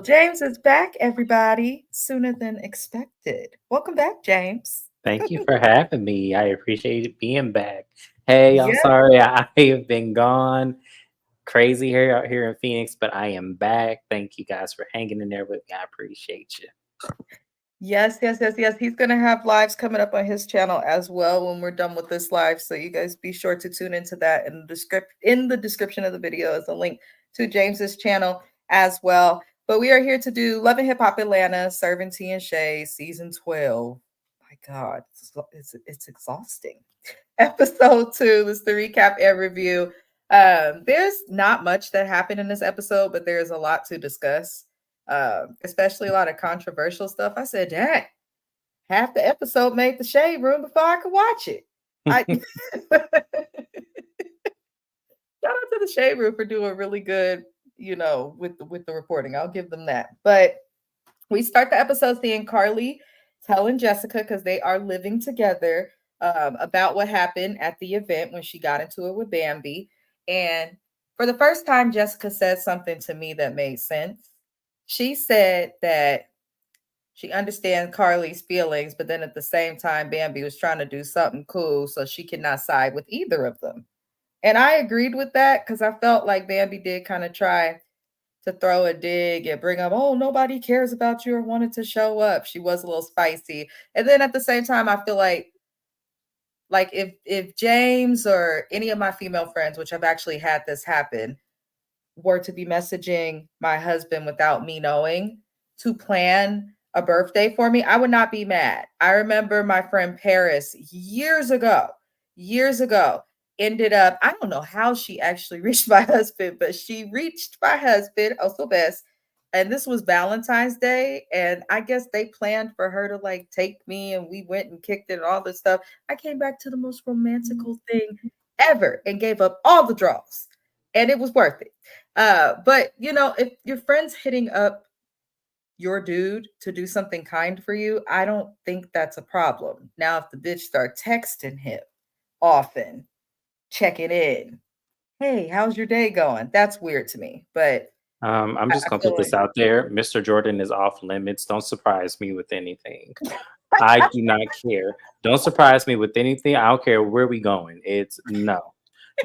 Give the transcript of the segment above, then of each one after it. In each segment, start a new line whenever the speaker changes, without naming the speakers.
James is back, everybody, sooner than expected. Welcome back, James.
Thank you for having me. I appreciate being back. Hey, I'm
Yeah.
sorry I have been gone crazy here out here in Phoenix, but I am back. Thank you guys for hanging in there with me. I appreciate you.
Yes, yes, yes, yes. He's going to have lives coming up on his channel as well when we're done with this live. So you guys be sure to tune into that. In the description of the video is a link to James's channel as well. But we are here to do Love and Hip Hop Atlanta, Serving Tea and Shay, season 12. My God, it's exhausting. Episode 2 is the recap and review. There's not much that happened in this episode, but there's a lot to discuss, especially a lot of controversial stuff. I said, dang, half the episode made the shade room before I could watch it. I shout out to the shade room for doing really good, with the reporting. I'll give them that. But we start the episode seeing Carly telling Jessica, because they are living together, about what happened at the event when she got into it with Bambi. And for the first time, Jessica said something to me that made sense. She said that she understands Carly's feelings, but then at the same time, Bambi was trying to do something cool, so she cannot side with either of them. And I agreed with that because I felt like Bambi did kind of try to throw a dig and bring up, oh, nobody cares about you or wanted to show up. She was a little spicy. And then at the same time, I feel like if James or any of my female friends, which I've actually had this happen, were to be messaging my husband without me knowing to plan a birthday for me, I would not be mad. I remember my friend Paris years ago, ended up, I don't know how she actually reached my husband, but she reached my husband, also best. And this was Valentine's Day. And I guess they planned for her to like take me, and we went and kicked it and all this stuff. I came back to the most romantical thing ever and gave up all the draws. And it was worth it. But if your friend's hitting up your dude to do something kind for you, I don't think that's a problem. Now, if the bitch start texting him often, checking in, hey, how's your day going? That's weird to me. But
I'm just
I
gonna
feel
put this
like
out there. Mr. Jordan is off limits. Don't surprise me with anything. I do not care. Don't surprise me with anything. I don't care where we going. It's no.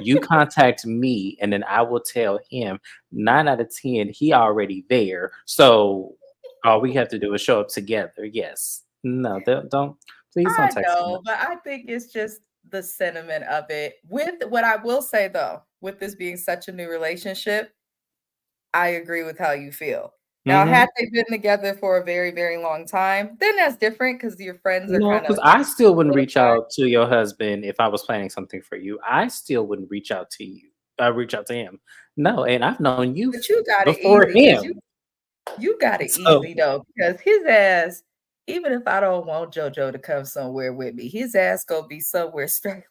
You contact me and then I will tell him 9 out of 10, he already there. So all we have to do is show up together. Yes. No, don't please don't
I
text me.
know, but I think it's just the sentiment of it. With what I will say though, with this being such a new relationship, I agree with how you feel. Now,
Mm-hmm.
had they been together for a very, very long time, then that's different because your friends are
No,
kind of
because I still wouldn't reach
solidified.
out to your husband if I was planning something for you. I still wouldn't reach out to you. I reach out to him. No, and I've known you
But you got it
before
easy because you
him.
you got it
So,
easy though, because his ass, even if I don't want JoJo to come somewhere with me, his ass gonna be somewhere straight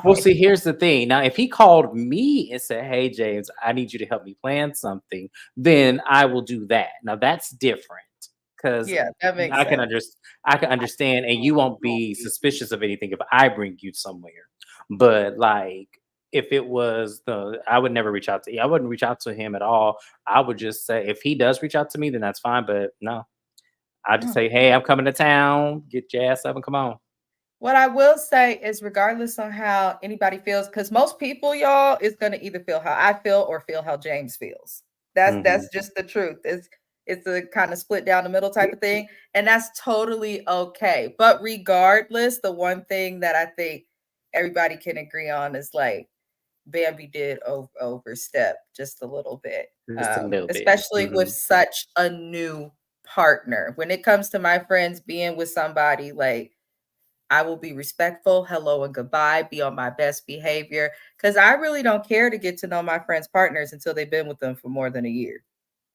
well,
behind.
see, here's the thing. Now, if he called me and said, "Hey, James, I need you to help me plan something," then I will do that. Now, that's different because
Yeah, that makes
I can
sense.
understand. I can understand, and you won't be suspicious of anything if I bring you somewhere. But like, if it was I would never reach out to. I wouldn't reach out to him at all. I would just say, if he does reach out to me, then that's fine. But no, I just
Oh.
say, "Hey, I'm coming to town. Get your ass up and come on."
What I will say is, regardless on how anybody feels, because most people, y'all, is gonna either feel how I feel or feel how James feels. That's
Hmm.
that's just the truth. It's a kind of split down the middle type of thing, and that's totally okay. But regardless, the one thing that I think everybody can agree on is like Bambi did overstep just a little bit,
Just a little bit.
especially with such a new partner. When it comes to my friends being with somebody, like I will be respectful, hello and goodbye, be on my best behavior. Because I really don't care to get to know my friends' partners until they've been with them for more than a year,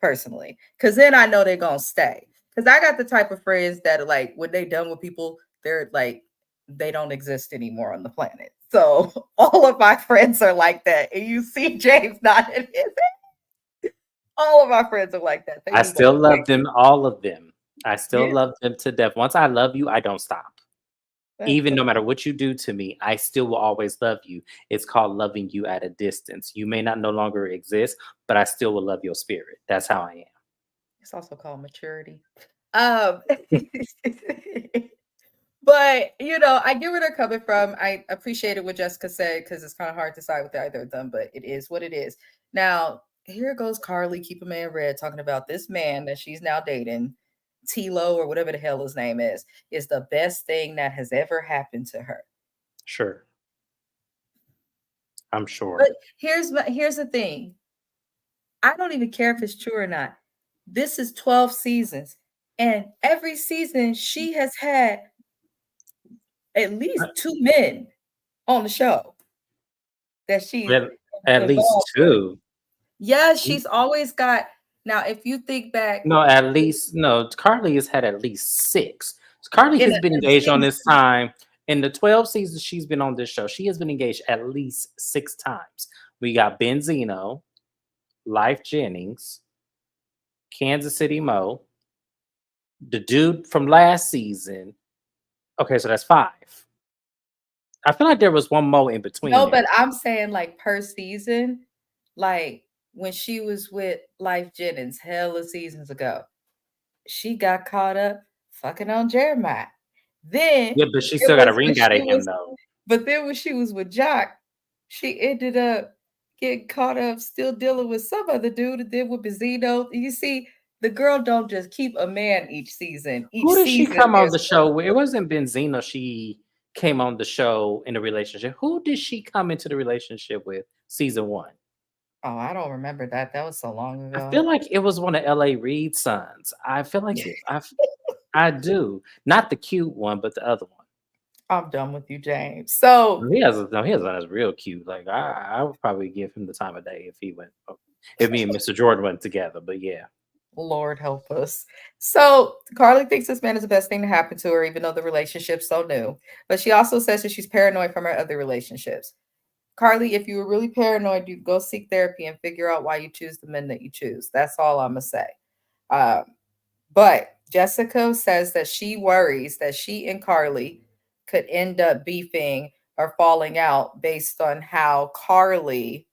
personally. Because then I know they're going to stay. Because I got the type of friends that are like, when they're done with people, they're like, they don't exist anymore on the planet. So all of my friends are like that. And you see James not in his, all of my friends are like that. They
I
move
still
on quick.
love them, all of them. I still
Yeah,
love them to death. Once I love you, I don't stop.
that's
Even
so
no matter what you do to me, I still will always love you. It's called loving you at a distance. You may not no longer exist, but I still will love your spirit. That's how I am.
It's also called maturity. Um, but I get where they're coming from. I appreciated what Jessica said because it's kind of hard to side with either of them, but it is what it is. Now, here goes Carly, keep a man red, talking about this man that she's now dating, Tilo or whatever the hell his name is the best thing that has ever happened to her.
Sure. I'm
But
sure.
here's the thing. I don't even care if it's true or not. This is 12 seasons, and every season she has had at
Uh,
least two men on the show that she's
At, at least
involved with.
two.
Yes, she's always got. Now, if you think back
No, at least no. Carly has had at least six. Carly
in
has been
a
engaged on this
season,
time in the 12 seasons she's been on this show. She has been engaged at least 6 times. We got Benzino, Life Jennings, Kansas City Mo, the dude from last season. Okay, so that's 5. I feel like there was one more in between
no,
there.
but I'm saying like per season, like when she was with Life Jennings hella seasons ago, she got caught up fucking on Jeremiah. Then
Yeah, but she
it
still got a
was when
ring out
she
of him
was
though.
but then when she was with Jock, she ended up getting caught up still dealing with some other dude and then with Benzino. You see, the girl don't just keep a man each season. Each
Who did she
season
come on
there's
the show with? It wasn't Benzino she came on the show in a relationship. Who did she come into the relationship with season 1?
oh, I don't remember that. That was so long
I
ago.
feel like it was one of L.A. Reid's sons. I feel like I do. Not the cute one, but the other one.
I'm done with you, James. So
He has one that's real cute. Like I would probably give him the time of day if he went if me and Mr. Jordan went together. But yeah.
Lord help us. So Carly thinks this man is the best thing to happen to her, even though the relationship's so new. But she also says that she's paranoid from her other relationships. Carly, if you were really paranoid, you'd go seek therapy and figure out why you choose the men that you choose. That's all I'm gonna say. Um, but Jessica says that she worries that she and Carly could end up beefing or falling out based on how Carly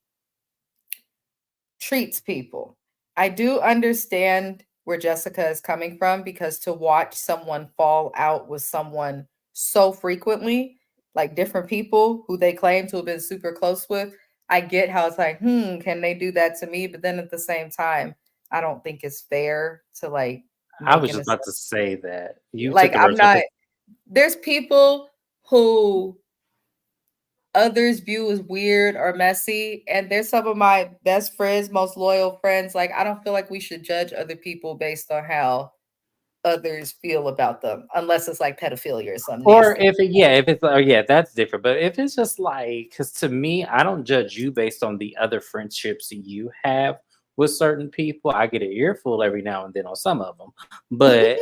treats people. I do understand where Jessica is coming from because to watch someone fall out with someone so frequently, like different people who they claim to have been super close with, I get how it's like, can they do that to me? But then at the same time, I don't think it's fair to like
I
make
was
an
just about to say that. You took
like
the
I'm
words out
not
there.
there's people who others view as weird or messy. And there's some of my best friends, most loyal friends. Like, I don't feel like we should judge other people based on how others feel about them, unless it's like pedophilia or something
Or
nasty.
if it, yeah, if it's yeah, that's different. But if it's just like, because to me, I don't judge you based on the other friendships you have with certain people. I get an earful every now and then on some of them, but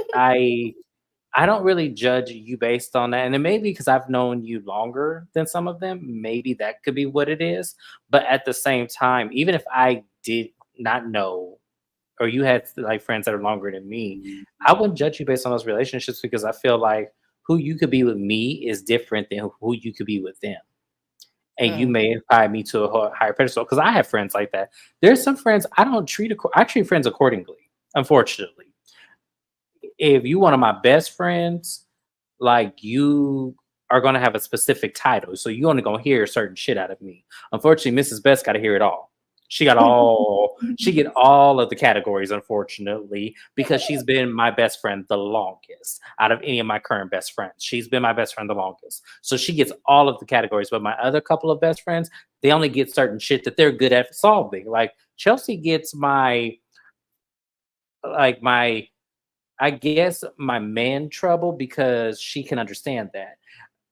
I don't really judge you based on that. And it may be because I've known you longer than some of them. Maybe that could be what it is. But at the same time, even if I did not know, or you had like friends that are longer than me, I wouldn't judge you based on those relationships because I feel like who you could be with me is different than who you could be with them. And you
Mm,
may apply me to a higher pedestal because I have friends like that. There's some friends I don't treat. I treat friends accordingly. Unfortunately, if you one of my best friends, like you are gonna have a specific title, so you only gonna hear certain shit out of me. Unfortunately, Mrs. Best got to hear it all. She get all of the categories, unfortunately, because she's been my best friend the longest out of any of my current best friends. She's been my best friend the longest. So she gets all of the categories. But my other couple of best friends, they only get certain shit that they're good at solving. Like Chelsea gets my I guess my man trouble because she can understand that.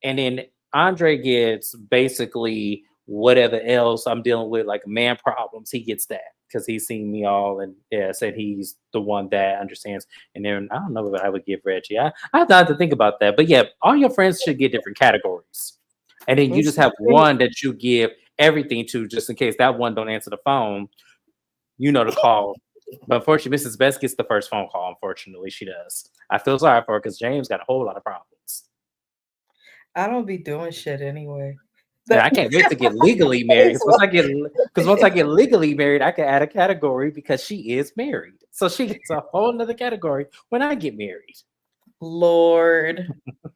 And then Andre gets basically whatever else I'm dealing with, like man problems. He gets that because he's seen me all and yeah, said he's the one that understands. And then I don't know what I would give Reggie. I have to think about that. But yeah, all your friends should get different categories. And then you
this
just
is
have
true.
one that you give everything to just in case that one don't answer the phone, you know to call. But unfortunately, Mrs. Best gets the first phone call. Unfortunately, she does. I feel sorry for her because James got a whole lot of problems.
I don't be doing shit anyway.
Yeah, I can't wait to get legally married. Because once I get legally married, I can add a category because she is married. So she gets a whole nother category when I get married.
Lord,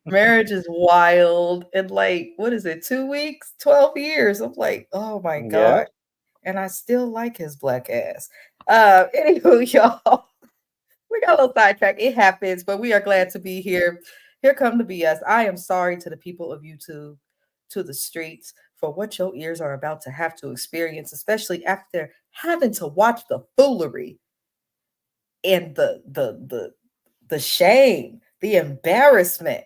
marriage is wild. And like, what is it? 2 weeks, 12 years. I'm like, oh my
Yeah.
God. And I still like his black ass. Anywho, y'all, we got a little sidetracked. It happens, but we are glad to be here. Here come the BS. I am sorry to the people of YouTube, to the streets, for what your ears are about to have to experience, especially after having to watch the foolery and the shame, the embarrassment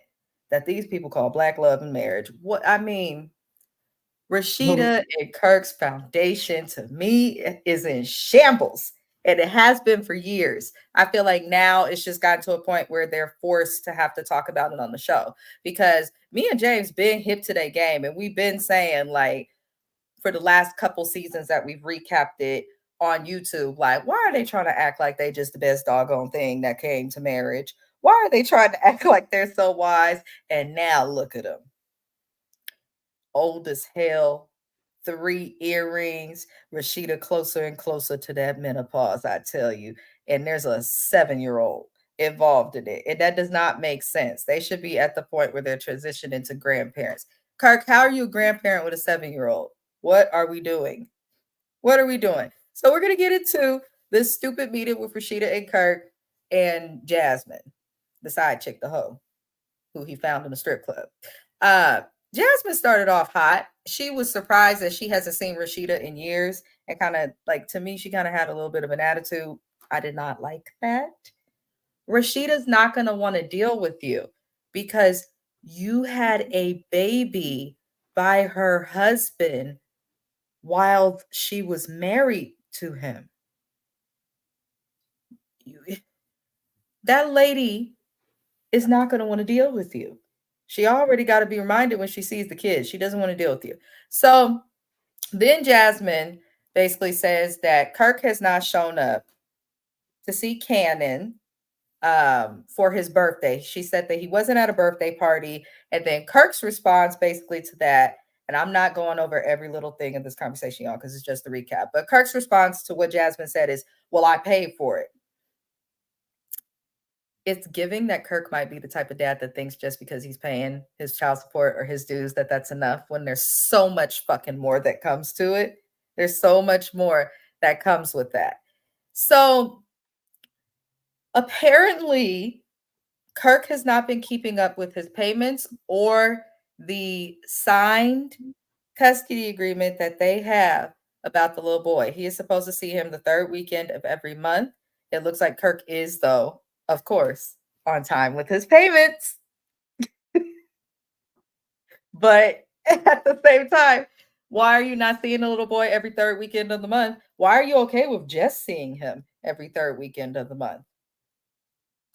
that these people call black love and marriage. What I mean, Rashida and Kirk's foundation to me is in shambles. And it has been for years. I feel like now it's just gotten to a point where they're forced to have to talk about it on the show. Because me and James been hip to their game, and we've been saying, like, for the last couple seasons that we've recapped it on YouTube, like, why are they trying to act like they just the best doggone thing that came to marriage? Why are they trying to act like they're so wise? And now look at them, old as hell, 3 earrings. Rashida closer and closer to that menopause, I tell you. And there's a 7-year-old involved in it. And that does not make sense. They should be at the point where they're transitioning to grandparents. Kirk, how are you a grandparent with a 7-year-old? What are we doing? What are we doing? So we're going to get into this stupid meeting with Rashida and Kirk and Jasmine, the side chick, the hoe, who he found in the strip club. Uh, Jasmine started off hot. She was surprised that she hasn't seen Rashida in years, and kind of like, to me, she kind of had a little bit of an attitude. I did not like that. Rashida's not going to want to deal with you because you had a baby by her husband while she was married to him. That lady is not going to want to deal with you. She already got to be reminded when she sees the kids. She doesn't want to deal with you. So then Jasmine basically says that Kirk has not shown up to see Cannon for his birthday. She said that he wasn't at a birthday party. And then Kirk's response basically to that, and I'm not going over every little thing in this conversation, y'all, because it's just a recap. But Kirk's response to what Jasmine said is, well, I paid for it. It's giving that Kirk might be the type of dad that thinks just because he's paying his child support or his dues that that's enough, when there's so much fucking more that comes to it. There's so much more that comes with that. So apparently Kirk has not been keeping up with his payments or the signed custody agreement that they have about the little boy. He is supposed to see him the third weekend of every month. It looks like Kirk is, though, of course, on time with his payments. But at the same time, why are you not seeing the little boy every third weekend of the month? Why are you okay with just seeing him every third weekend of the month?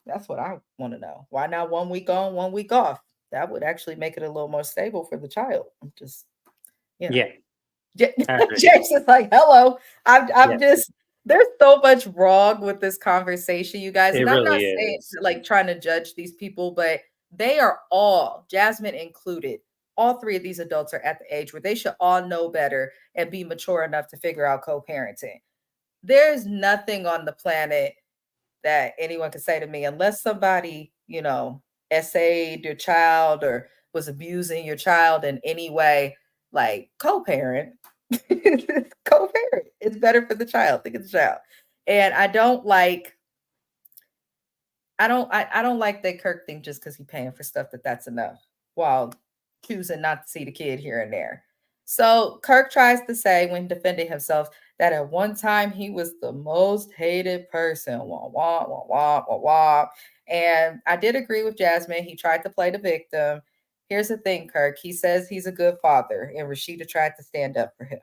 That's what I want to know. Why not 1 week on, 1 week off? That would actually make it a little more stable for the child. I'm just, you know.
Yeah.
James is like, hello. I'm
Yeah.
just, there's so much wrong with this conversation, you guys.
It
And I'm not
really
saying
is.
like trying to judge these people, but they are all, Jasmine included, all three of these adults are at the age where they should all know better and be mature enough to figure out co-parenting. There's nothing on the planet that anyone could say to me, unless somebody, essayed your child or was abusing your child in any way, like co-parent. Co-parent. It's better for the child. Think of the child. And I don't like that Kirk thing just because he's paying for stuff that's enough while choosing not to see the kid here and there. So Kirk tries to say when defending himself that at one time he was the most hated person. Wah, wah, wah, wah, wah, wah. And I did agree with Jasmine. He tried to play the victim. Here's the thing, Kirk. He says he's a good father, and Rashida tried to stand up for him.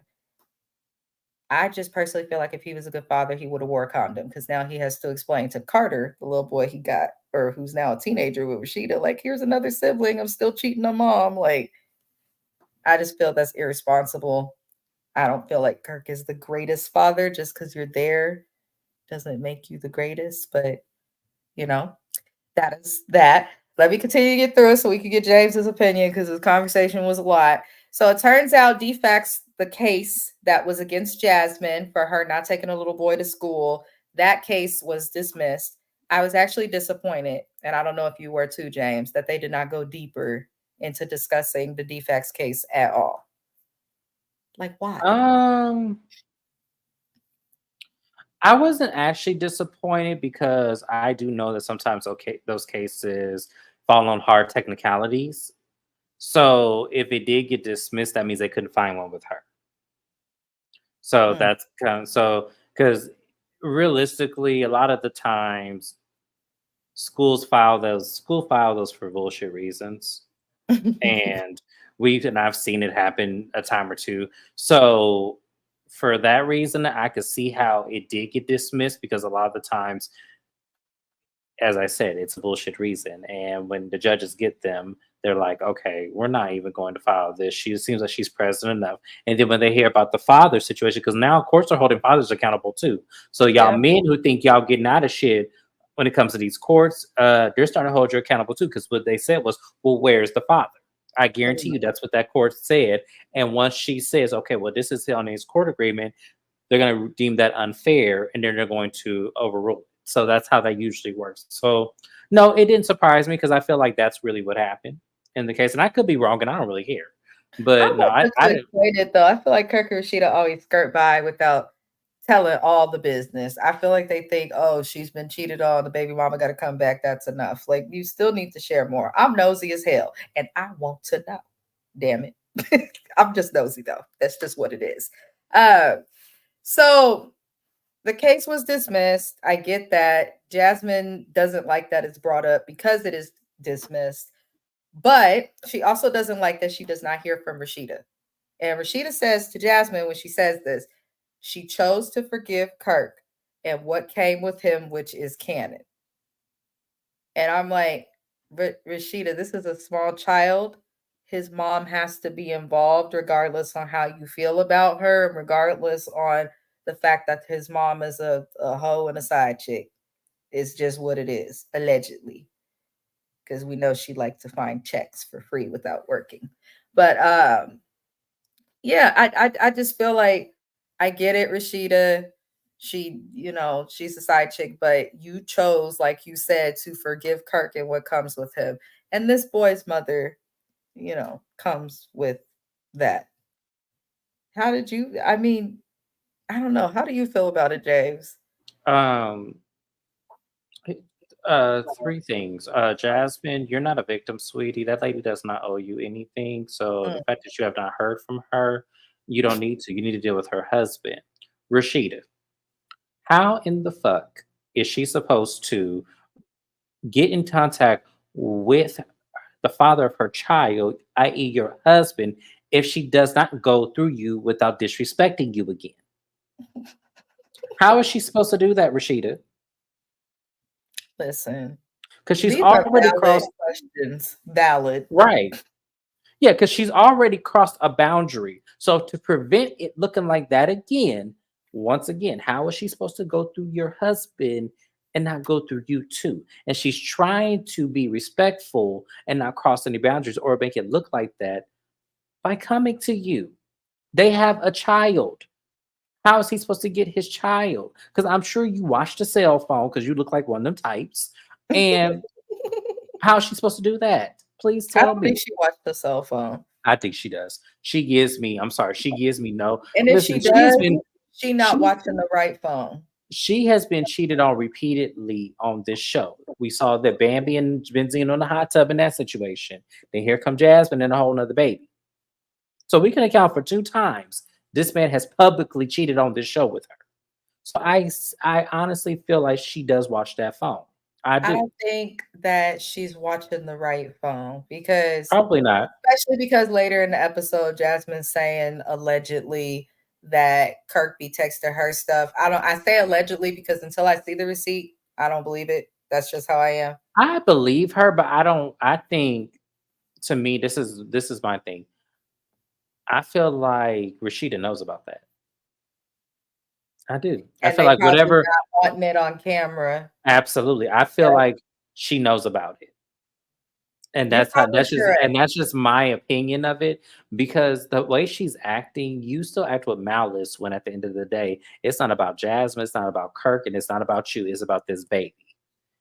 I just personally feel like if he was a good father, he would have wore a condom, because now he has to explain to Carter, the little boy he got, or who's now a teenager with Rashida, like, here's another sibling. I'm still cheating on mom. Like, I just feel that's irresponsible. I don't feel like Kirk is the greatest father. Just because you're there doesn't make you the greatest. But, that is that. Let me continue to get through it so we can get James's opinion, because the conversation was a lot. So it turns out defects the case that was against Jasmine for her not taking a little boy to school. That case was dismissed. I was actually disappointed, and I don't know if you were too, James, that they did not go deeper into discussing the defects case at all. Like, why?
Um, I wasn't actually disappointed because I do know that sometimes those cases fall on hard technicalities. So if it did get dismissed, that means they couldn't find one with her. So
Mm.
that's kind of so because realistically, a lot of the times school file those for bullshit reasons, and I've seen it happen a time or two. So for that reason, I could see how it did get dismissed because a lot of the times, as I said, it's a bullshit reason. And when the judges get them, they're like, okay, we're not even going to file this. She seems like she's present enough. And then when they hear about the father situation, because now courts are holding fathers accountable too. So y'all
Yeah.
men who think y'all getting out of shit when it comes to these courts, they're starting to hold you accountable too. Because what they said was, well, where's the father? I guarantee you that's what that court said. And once she says, okay, well, this is on his court agreement, they're going to deem that unfair and then they're going to overrule it. So that's how that usually works. So no, it didn't surprise me because I feel like that's really what happened in the case. And I could be wrong and I don't really care.
I'm
But no,
not
I didn't.
disappointed though. I feel like Kirk and Rashida always skirt by without telling all the business. I feel like they think, oh, she's been cheated on, the baby mama got to come back. That's enough. Like, you still need to share more. I'm nosy as hell and I want to know. Damn it. I'm just nosy though. That's just what it is. Uh, so the case was dismissed. I get that. Jasmine doesn't like that it's brought up because it is dismissed. But she also doesn't like that she does not hear from Rashida. And Rashida says to Jasmine when she says this, she chose to forgive Kirk and what came with him, which is canon. And I'm like, Rashida, this is a small child. His mom has to be involved regardless on how you feel about her, and regardless on the fact that his mom is a hoe and a side chick. It's just what it is, allegedly. Because we know she likes to find checks for free without working. But yeah, I just feel like I get it, Rashida. She, she's a side chick, but you chose, like you said, to forgive Kirk and what comes with him. And this boy's mother, comes with that. How did you, I mean, I don't know. How do you feel about it, James?
Um, three things. Jasmine, you're not a victim, sweetie. That lady does not owe you anything. So the
Mm.
fact that you have not heard from her, you don't need to. You need to deal with her husband. Rashida, how in the fuck is she supposed to get in contact with the father of her child, i.e., your husband, if she does not go through you without disrespecting you again? How is she supposed to do that, Rashida?
Listen,
Because she's
these are
already
valid
crossed,
questions. Valid.
right. Yeah, because she's already crossed a boundary. So to prevent it looking like that again, once again, how is she supposed to go through your husband and not go through you too? And she's trying to be respectful and not cross any boundaries or make it look like that by coming to you. They have a child. How is he supposed to get his child? Because I'm sure you watched a cell phone because you look like one of them types. And how is she supposed to do that? Please
I
tell
don't think
me.
she watched the cell phone.
I think she does. She gives me, I'm sorry, she gives me no.
And if
Listen,
she does, she not
she
watching the right phone.
she has been cheated on repeatedly on this show. We saw that Bambi and Benzine on the hot tub in that situation. Then here come Jasmine and a whole nother baby. So we can account for two times this man has publicly cheated on this show with her. So I honestly feel like she does watch that phone. I
I
do.
don't think that she's watching the right phone because,
Probably not.
especially because later in the episode, Jasmine's saying allegedly that Kirk be texting her stuff. I say allegedly because until I see the receipt, I don't believe it. That's just how I am.
I believe her, but I don't. I think to me, this is my thing. I feel like Rashida knows about that. I do. I
And
feel
they
like
probably
whatever.
not wanting it on camera.
Absolutely, I feel
Yeah.
like she knows about it. And
You're
that's how
probably
that's just
correct.
and that's just my opinion of it, because the way she's acting, you still act with malice when at the end of the day, it's not about Jasmine, it's not about Kirk, and it's not about you, it's about this baby.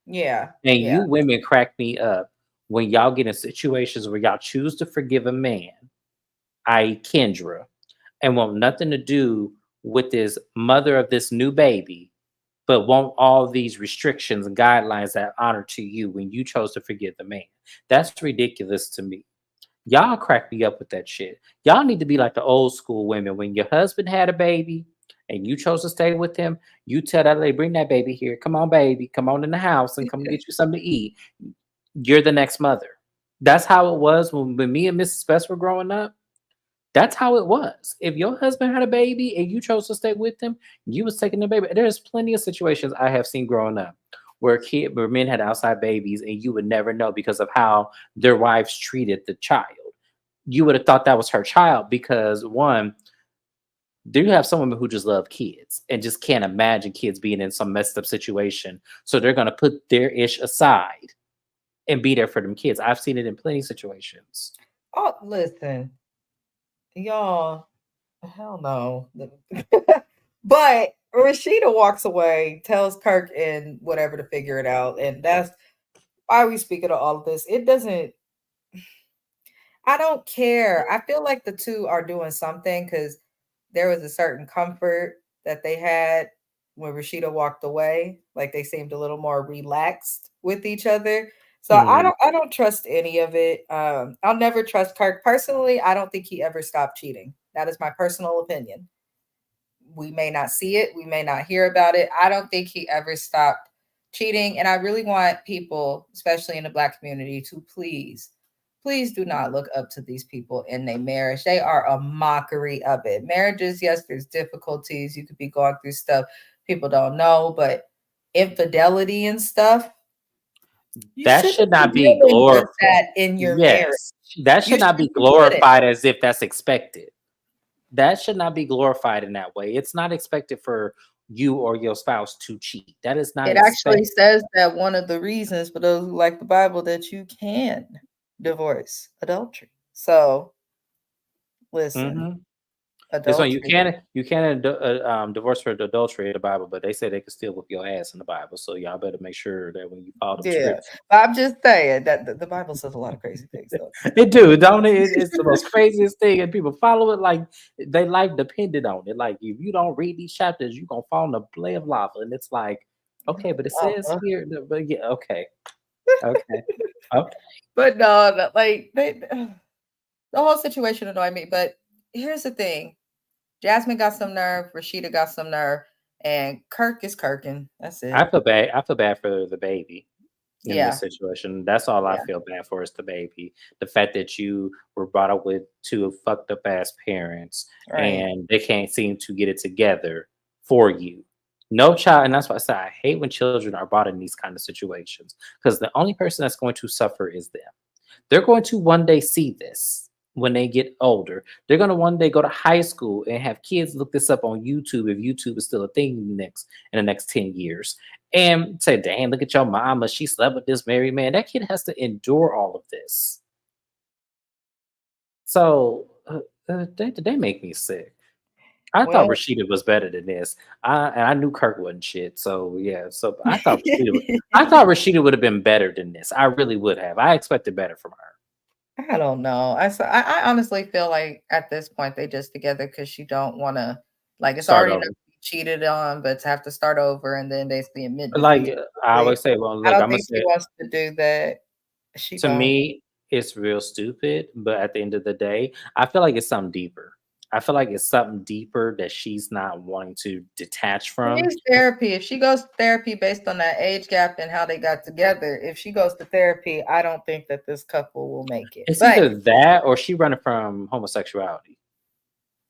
Yeah,
And
yeah.
you women crack me up when y'all get in situations where y'all choose to forgive a man, i.e. Kendra, and want nothing to do with this mother of this new baby, but want all these restrictions and guidelines that honor to you when you chose to forgive the man. That's ridiculous to me. Y'all crack me up with that shit. Y'all need to be like the old school women. When your husband had a baby and you chose to stay with him, you tell that lady, bring that baby here. Come on, baby. Come on in the house and come get you something to eat. You're the next mother. That's how it was when me and Mrs. Best were growing up. That's how it was. If your husband had a baby and you chose to stay with him, you was taking the baby. There's plenty of situations I have seen growing up where men had outside babies and you would never know because of how their wives treated the child. You would have thought that was her child because one, do you have some women who just love kids and just can't imagine kids being in some messed up situation. So they're gonna put their ish aside and be there for them kids. I've seen it in plenty of situations.
Oh, listen, y'all. Hell no. But Rashida walks away, tells Kirk and whatever to figure it out, and that's why we speaking of all of this. It doesn't. I don't care. I feel like the two are doing something because there was a certain comfort that they had when Rashida walked away. Like they seemed a little more relaxed with each other. So
Hmm.
I don't trust any of it. I'll never trust Kirk personally. I don't think he ever stopped cheating. That is my personal opinion. We may not see it, we may not hear about it. I don't think he ever stopped cheating. And I really want people, especially in the Black community, to please do not look up to these people in their marriage. They are a mockery of it. Marriages, yes, there's difficulties. You could be going through stuff people don't know, but infidelity and stuff, you
That
shouldn't
should
be
not be
dealing with
glorified.
that in your marriage.
Yes, that
You
should not be
you shouldn't.
glorified as if that's expected. That should not be glorified in that way. It's not expected for you or your spouse to cheat. That is not
It actually
expected.
says that one of the reasons for those who like the Bible that you can divorce adultery. So listen,
Mhm. This one
adultery.
you can divorce for adultery in the Bible, but they say they can still whip your ass in the Bible. So y'all better make sure that when you follow them
Yeah,
scripts,
but I'm just saying that the Bible says a lot of crazy things, though.
it do, don't it? It's the most craziest thing, and people follow it like their life depended on it. Like if you don't read these chapters, you gonna fall in a play of lava, and it's like, okay, but it says
Oh,
here, but yeah, okay, okay, okay.
but no, like the whole situation annoyed me. But here's the thing: Jasmine got some nerve, Rashida got some nerve, and Kirk is Kirking. That's
I
it.
feel bad. I feel bad for the baby in this
Yeah,
situation. That's all I
yeah,
feel bad for is the baby. The fact that you were brought up with two fucked up ass parents
right.
and they can't seem to get it together for you. No child, and that's why I say I hate when children are brought in these kind of situations because the only person that's going to suffer is them. They're going to one day see this when they get older. They're going to one day go to high school and have kids look this up on YouTube if YouTube is still a thing in the next 10 years and say, "Dang, look at your mama. She slept with this married man." That kid has to endure all of this. So they make me sick. I thought
Well,
Rashida was better than this. I knew Kirk wasn't shit. So yeah. So I thought Rashida would have been better than this. I really would have. I expected better from her.
I don't know. I honestly feel like at this point they just together because she don't want to like it's
Start
already enough
over.
to be cheated on, but to have to start over and then basically admit
Like
defeat.
I
Like,
always say, well,
I
look,
don't
I'm gonna
think she
say
wants to do that. She
to
don't.
me, it's real stupid, but at the end of the day, I feel like it's something deeper. I feel like it's something deeper that she's not wanting to detach
She
from.
needs therapy. If she goes to therapy based on that age gap and how they got together, if she goes to therapy, I don't think that this couple will make it.
It's
But
either that or she running from homosexuality.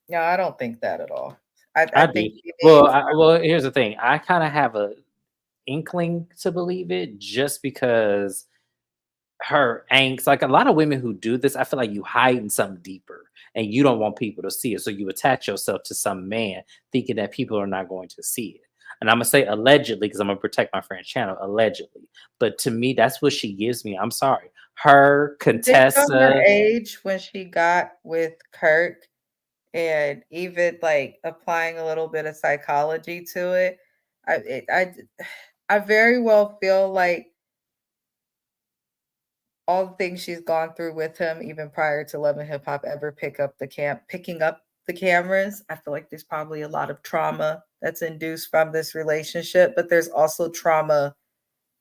no, I don't think that at all. I
I
think
do.
she
Well,
needs
here's the thing. I kind of have a inkling to believe it just because her angst, like a lot of women who do this, I feel like you hiding something deeper and you don't want people to see it. So you attach yourself to some man thinking that people are not going to see it. And I'm gonna say allegedly because I'm gonna protect my friend's channel, allegedly. But to me, that's what she gives me. I'm sorry. Her,
Based on her
Contessa.
age when she got with Kirk, and even like applying a little bit of psychology to it, I very well feel like all the things she's gone through with him, even prior to Love and Hip Hop ever picking up the cameras. I feel like there's probably a lot of trauma that's induced from this relationship, but there's also trauma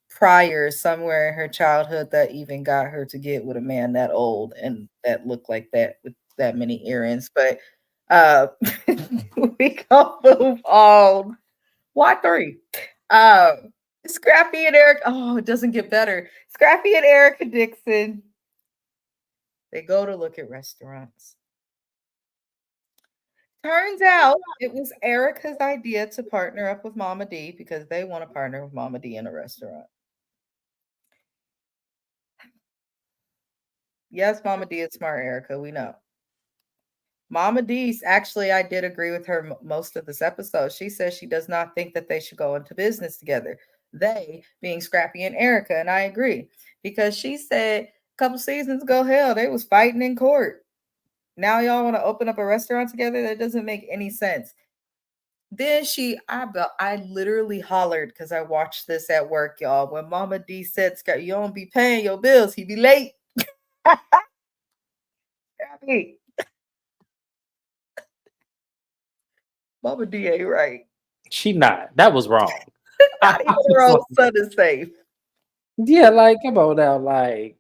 prior somewhere in her childhood that even got her to get with a man that old and that looked like that with that many earrings. But uh we gonna move on. Why three? Um Scrappy and Eric. Oh, it doesn't get better. Scrappy and Erica Dixon. They go to look at restaurants. Turns out it was Erica's idea to partner up with Mama D because they want to partner with Mama D in a restaurant. Yes, Mama D is smart, Erica. We know. Mama D's actually, I did agree with her most of this episode. She says she does not think that they should go into business together. They being Scrappy and Erica, and I agree because she said a couple seasons ago, hell, they was fighting in court. Now y'all want to open up a restaurant together? That doesn't make any sense. Then I literally hollered because I watched this at work, y'all. When Mama D said, "Scott, you don't be paying your bills, he be late." Scrappy. Mama D ain't right.
She not. That was wrong.
Not even her own son is safe.
Yeah, like come on now, like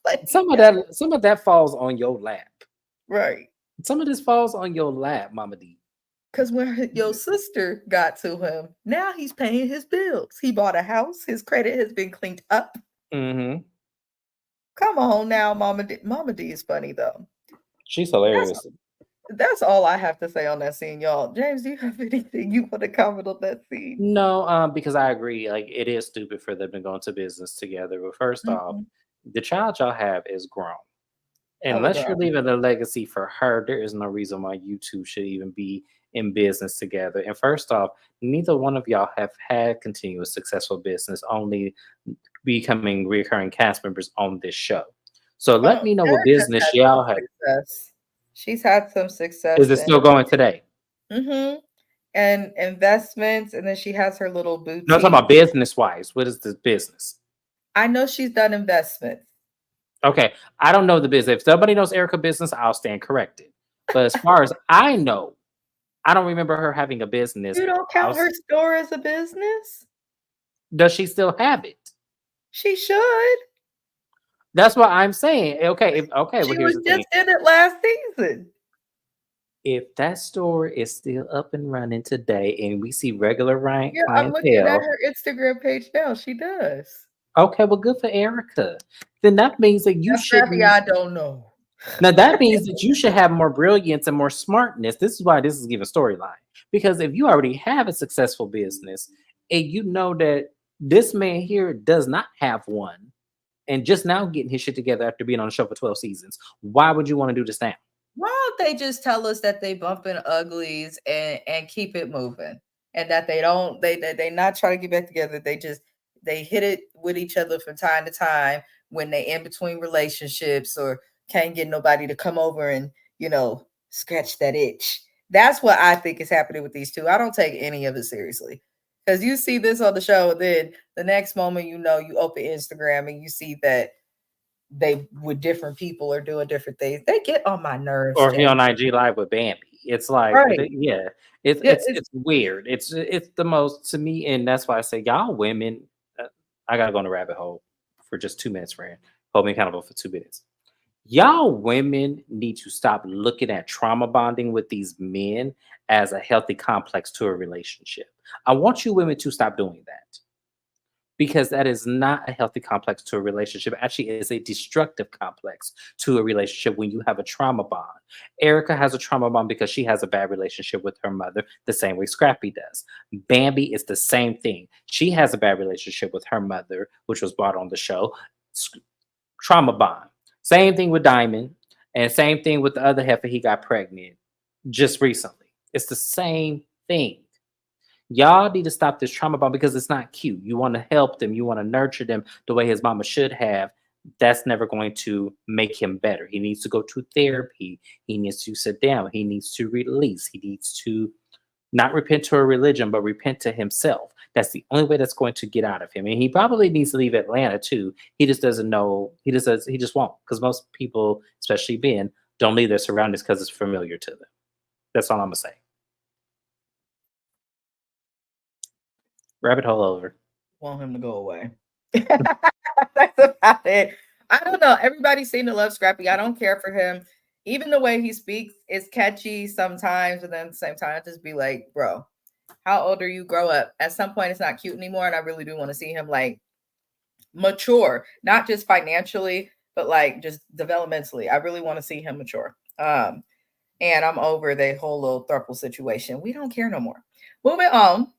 Like,
some of that falls on your lap.
right.
Some of this falls on your lap, Mama D.
Because when your sister got to him, now he's paying his bills. He bought a house. His credit has been cleaned up.
Mm-hmm.
Come on now, Mama D. Mama D is funny though.
She's hilarious.
That's all I have to say on that scene, y'all. James, do you have anything you want to comment on that scene?
No, because I agree. Like it is stupid for them to go into business together. But first off,
Mhm.
the child y'all have is grown.
Hella
Unless you're
grown.
leaving a legacy for her, there is no reason why you two should even be in business together. And first off, neither one of y'all have had continuous successful business, only becoming recurring cast members on this show. So let me know what
Erica's
business
had some
y'all have.
success. She's had some
Is
success
it
in
still going today?
and investments, and then she has her little
No, I'm talking
boutique.
about business wise. What is this business?
I know she's done investments.
Okay, I don't know the business. If somebody knows Erica business, I'll stand corrected. But as far as I know, I don't remember her having a business.
You don't count her store as a business?
Does she still have it?
She should.
That's what I'm saying. Okay, well
She
here's
was
the thing.
just in it last season.
If that store is still up and running today and we see regular rank
Yeah, I'm looking at
clientele,
her Instagram page now. She does.
okay, well good for Erica. Then that means that you
Now, Scrappy,
shouldn't.
I don't know.
Now that means that you should have more brilliance and more smartness. This is why this is given storyline. Because if you already have a successful business and you know that this man here does not have one and just now getting his shit together after being on the show for 12 seasons, why would you want to do this now?
Why don't they just tell us that they bumping uglies and keep it moving, and that they don't they not try to get back together. They hit it with each other from time to time when they in between relationships or can't get nobody to come over and scratch that itch. That's what I think is happening with these two. I don't take any of it seriously because you see this on the show, and then the next moment you open Instagram and you see that they with different people are doing different things. They get on my nerves,
Or he
Jay.
on IG Live with Bambi. It's like,
Right.
yeah, it's
Yeah,
it's it's weird. It's the most to me, and that's why I say y'all women. I gotta go on a rabbit hole for just 2 minutes, friend. Hold me accountable for 2 minutes. Y'all women need to stop looking at trauma bonding with these men as a healthy complex to a relationship. I want you women to stop doing that because that is not a healthy complex to a relationship. Actually, it's a destructive complex to a relationship when you have a trauma bond. Erica has a trauma bond because she has a bad relationship with her mother, the same way Scrappy does. Bambi is the same thing. She has a bad relationship with her mother, which was brought on the show. Trauma bond. Same thing with Diamond, and same thing with the other heifer he got pregnant just recently. It's the same thing. Y'all need to stop this trauma bond because it's not cute. You want to help them, you want to nurture them the way his mama should have. that's never going to make him better. He needs to go to therapy. He needs to sit down. He needs to release. He needs to not repent to a religion, but repent to himself. That's the only way that's going to get out of him. And he probably needs to leave Atlanta too. He just doesn't know. He just won't. Because most people, especially men, don't leave their surroundings because it's familiar to them. That's all I'm gonna say. Rabbit hole over.
Want him to go away. That's about it. I don't know. Everybody seemed to love Scrappy. I don't care for him. Even the way he speaks is catchy sometimes, and then at the same time, I just be like, bro, how old are you? Grow up. At some point, it's not cute anymore, and I really do want to see him like mature, not just financially, but like just developmentally. I really want to see him mature. And I'm over the whole little thruple situation. We don't care no more. Moving on.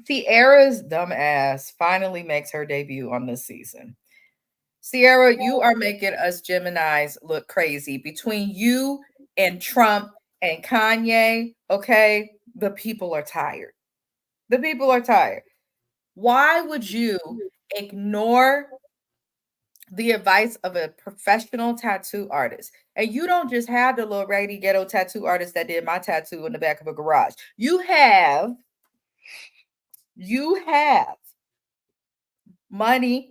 Sierra's dumb ass finally makes her debut on this season. Sierra, you are making us Geminis look crazy. Between you and Trump and Kanye, okay, the people are tired. The people are tired. Why would you ignore the advice of a professional tattoo artist? And you don't just have the little raggedy ghetto tattoo artist that did my tattoo in the back of a garage. You have money,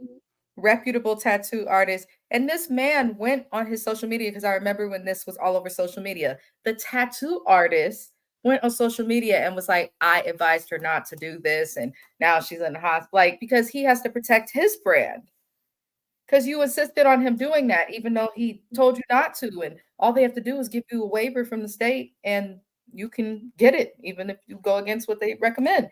reputable tattoo artists. And this man went on his social media because I remember when this was all over social media. The tattoo artist went on social media and was like, I advised her not to do this. And now she's in the hospital. Like, because he has to protect his brand. Because you insisted on him doing that, even though he told you not to. And all they have to do is give you a waiver from the state and you can get it, even if you go against what they recommend.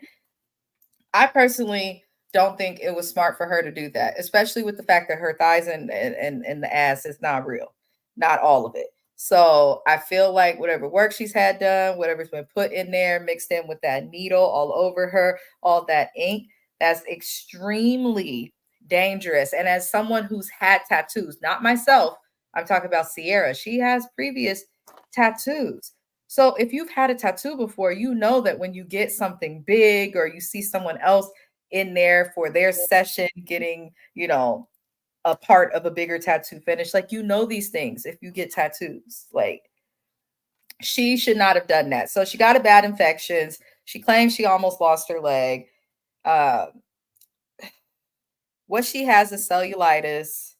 I personally don't think it was smart for her to do that, especially with the fact that her thighs and the ass is not real, not all of it. So I feel like whatever work she's had done, whatever's been put in there, mixed in with that needle all over her, all that ink, that's extremely dangerous. And as someone who's had tattoos, not myself, I'm talking about Sierra, she has previous tattoos. So if you've had a tattoo before, you know that when you get something big or you see someone else in there for their session getting, a part of a bigger tattoo finish, like these things if you get tattoos. Like she should not have done that. So she got a bad infections. She claims she almost lost her leg. Uh, what she has is cellulitis.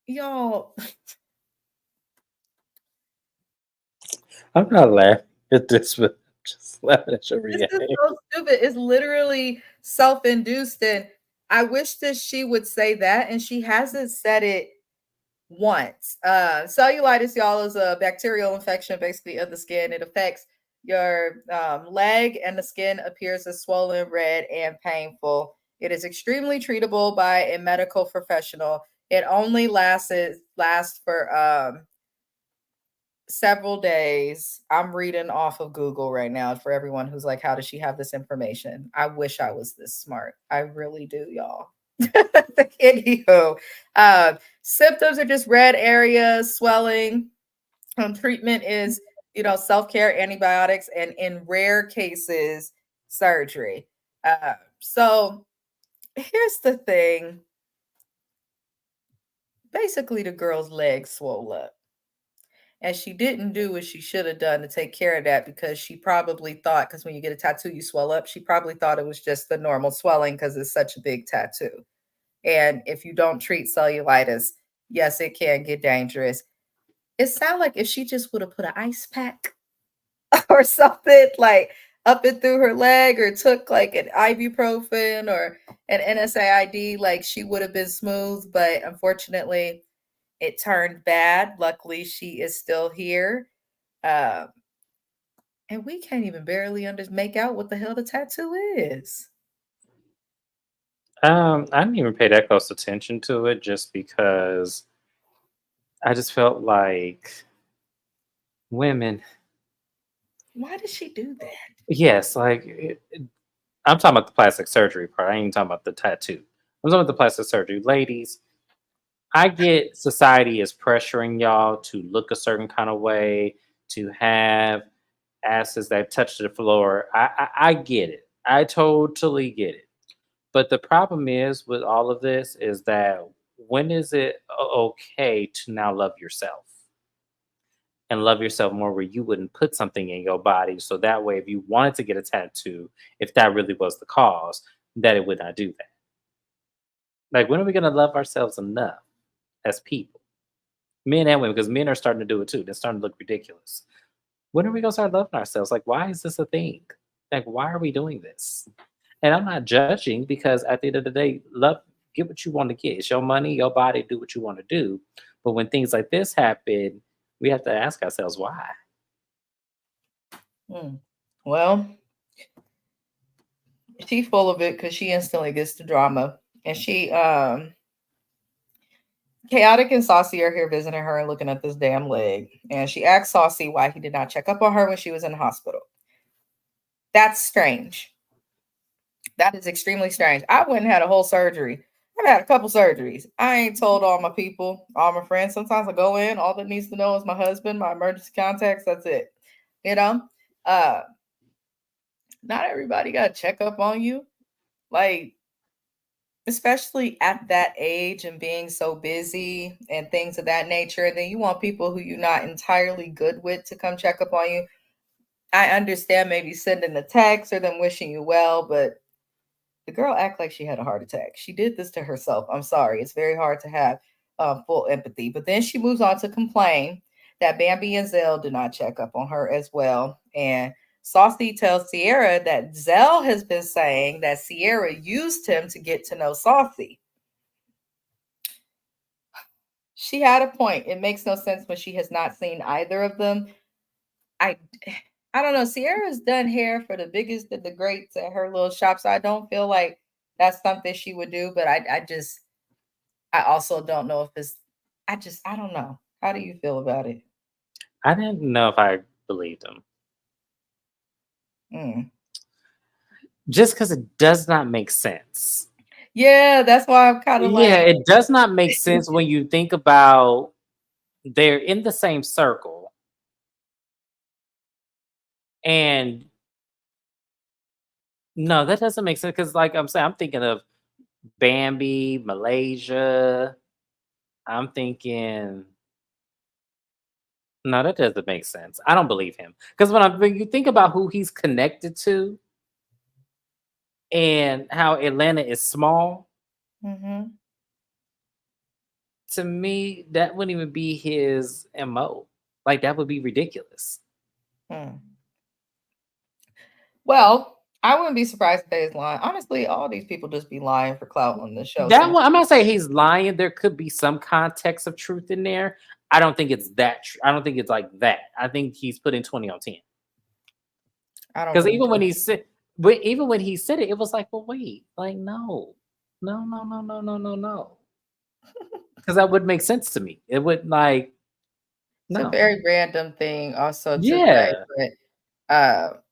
Y'all,
I'm not laughing at this, but I'm just laughing at your
this is
reaction.
so stupid. It's literally self-induced. And I wish that she would say that. And she hasn't said it once. Cellulitis, y'all, is a bacterial infection basically of the skin. It affects your leg, and the skin appears as swollen, red, and painful. It is extremely treatable by a medical professional. It only lasts for several days. I'm reading off of Google right now for everyone who's like, how does she have this information? I wish I was this smart. I really do, y'all. Anywho, symptoms are just red areas, swelling. Treatment is, self-care, antibiotics, and in rare cases, surgery. So here's the thing. Basically, the girl's legs swole up. And she didn't do what she should have done to take care of that because she probably thought, because when you get a tattoo, you swell up. She probably thought it was just the normal swelling because it's such a big tattoo. And if you don't treat cellulitis, yes, it can get dangerous. It sounds like if she just would have put an ice pack or something like up and through her leg or took like an ibuprofen or an NSAID, like she would have been smooth. But unfortunately, it turned bad. Luckily, she is still here. Um, and we can't even barely make out what the hell the tattoo is.
I didn't even pay that close attention to it just because I just felt like women.
Why did she do that?
Yes, I'm talking about the plastic surgery part. I ain't talking about the tattoo. I'm talking about the plastic surgery. Ladies, I get society is pressuring y'all to look a certain kind of way, to have asses that touch the floor. I get it. I totally get it. But the problem is with all of this is that when is it okay to now love yourself and love yourself more where you wouldn't put something in your body so that way if you wanted to get a tattoo, if that really was the cause, that it would not do that. Like when are we gonna love ourselves enough as people? Men and women, because men are starting to do it too. They're starting to look ridiculous. When are we gonna start loving ourselves? Like, why is this a thing? Like, why are we doing this? And I'm not judging because at the end of the day, love, get what you want to get. It's your money, your body, do what you want to do. But when things like this happen, we have to ask ourselves why.
Hmm. Well, she's full of it because she instantly gets the drama. And she Chaotic and Saucy are here visiting her and looking at this damn leg. And she asks Saucy why he did not check up on her when she was in the hospital. That's strange. That is extremely strange. I went and had a whole surgery. I've had a couple surgeries. I ain't told all my people, all my friends. Sometimes I go in, all that needs to know is my husband, my emergency contacts. That's it. You know, uh, not everybody got to check up on you. Like, especially at that age and being so busy and things of that nature. And then you want people who you're not entirely good with to come check up on you. I understand maybe sending a text or them wishing you well, but the girl act like she had a heart attack. She did this to herself. I'm sorry. It's very hard to have full empathy. But then she moves on to complain that Bambi and Zell did not check up on her as well. And Saucy tells Sierra that Zell has been saying that Sierra used him to get to know Saucy. She had a point. It makes no sense when she has not seen either of them. I I don't know. Sierra's done hair for the biggest of the greats at her little shop, so I don't feel like that's something she would do. But I also don't know if it's. I don't know. How do you feel about it?
I didn't know if I believed him.
Mm.
Just because it does not make sense.
Yeah, that's why I'm kind of
Yeah,
like,
it does not make sense when you think about they're in the same circle and no, that doesn't make sense because, like I'm saying, I'm thinking of Bambi, Malaysia. I'm thinking, no, that doesn't make sense. I don't believe him because when you think about who he's connected to and how Atlanta is small,
mm-hmm.
to me that wouldn't even be his mo. Like that would be ridiculous.
Hmm. Well, I wouldn't be surprised if they was lying. Honestly, all these people just be lying for clout on the show.
That one, I'm not saying he's lying. There could be some context of truth in there. I don't think it's that. I don't think it's like that. I think he's putting 20 on 10.
I don't
Because
believe
even when
it.
he said, but even when he said it, it was like, well, wait, like no, no, no, no, no, no, no, no. Because that would make sense to me. It would like
It's a
no.
very random thing also to say,
Yeah,
but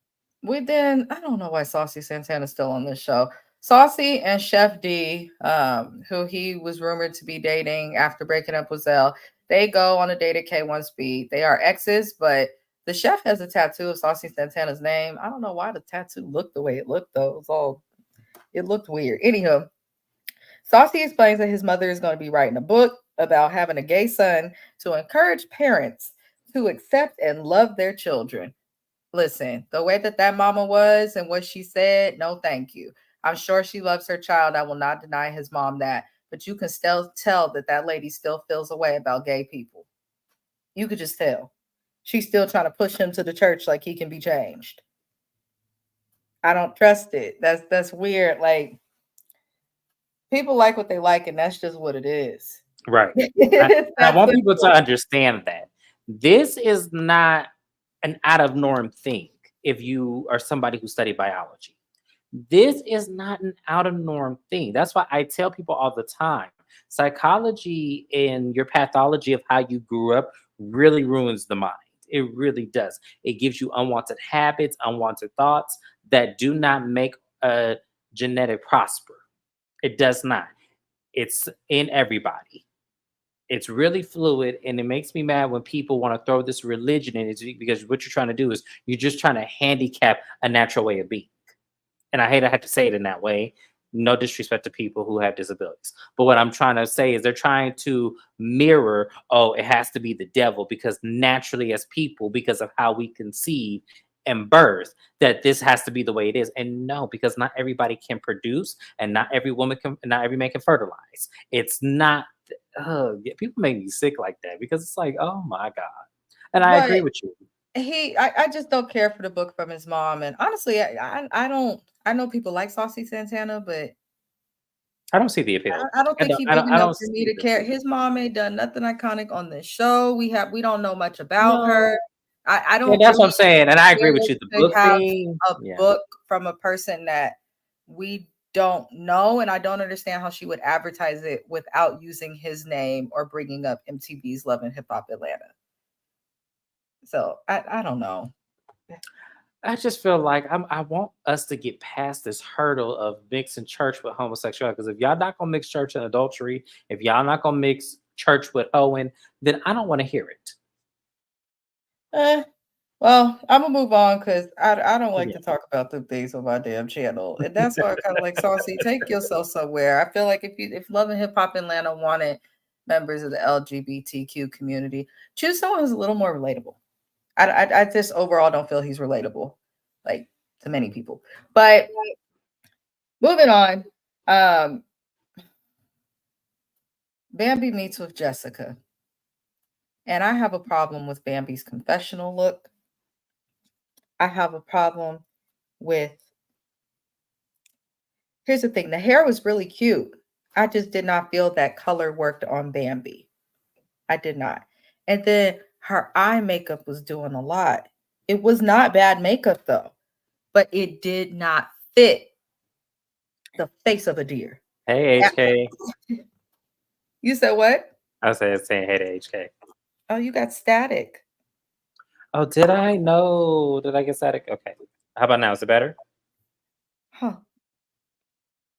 we then I don't know why Saucy Santana's still on this show. Saucy and Chef D, who he was rumored to be dating after breaking up with Zell, they go on a date at K1 Speed. They are exes, but the chef has a tattoo of Saucy Santana's name. I don't know why the tattoo looked the way it looked though. It looked weird. Anyhow, Saucy explains that his mother is going to be writing a book about having a gay son to encourage parents to accept and love their children. Listen, the way that that mama was and what she said, no, thank you. I'm sure she loves her child. I will not deny his mom that. But you can still tell that that lady still feels a way about gay people. You could just tell. She's still trying to push him to the church like he can be changed. I don't trust it. That's weird. Like people like what they like, and that's just what it is.
right.
It's
And I
that
want people to
simple.
understand that this is not an out of norm thing. If you are somebody who studied biology, this is not an out of norm thing. That's why I tell people all the time psychology and your pathology of how you grew up really ruins the mind. It really does. It gives you unwanted habits, unwanted thoughts that do not make a genetic prosper. It does not. It's in everybody. It's really fluid, and it makes me mad when people want to throw this religion in it because what you're trying to do is you're just trying to handicap a natural way of being. And I hate I have to say it in that way. No disrespect to people who have disabilities. But what I'm trying to say is they're trying to mirror, oh, it has to be the devil because naturally, as people, because of how we conceive and birth, that this has to be the way it is. And no, because not everybody can produce, and not every woman can, not every man can fertilize. It's not. People make me sick like that because it's like, oh my god. And I agree
But
with you.
I just don't care for the book from his mom. And honestly, I don't. I know people like Saucy Santana, but
I don't see the appeal.
I don't think he big
I
enough
don't
for me
see
to
the
care.
appeal.
His mom ain't done nothing iconic on this show. We don't know much about her.
No,
I
yeah,
don't
that's what I'm
really
saying, and I agree with you. The
care to
book
have
thing,
a
yeah.
book from a person that we don't know, and I don't understand how she would advertise it without using his name or bringing up MTV's Love and Hip Hop Atlanta. So I don't know.
I just feel like I want us to get past this hurdle of mixing church with homosexuality. Because if y'all not gonna mix church and adultery, if y'all not gonna mix church with hoeing, then I don't want to hear it.
Eh, well, I'm gonna move on because I don't like
Yeah.
to talk about the things on my damn channel, and that's why I kind of like Saucy. Take yourself somewhere. I feel like if Love and Hip Hop Atlanta wanted members of the LGBTQ community, choose someone who's a little more relatable. I just overall don't feel he's relatable, like to many people. But moving on, um, Bambi meets with Jessica, and I have a problem with Bambi's confessional look. I have a problem with. Here's the thing, the hair was really cute. I just did not feel that color worked on Bambi. I did not. And then her eye makeup was doing a lot. It was not bad makeup though, but it did not fit the face of a deer.
Hey
Yeah.
HK,
You said what?
I was saying hey to HK.
Oh, you got static.
Oh, did I? No, did I get static? Okay. How about now? Is it better?
Huh.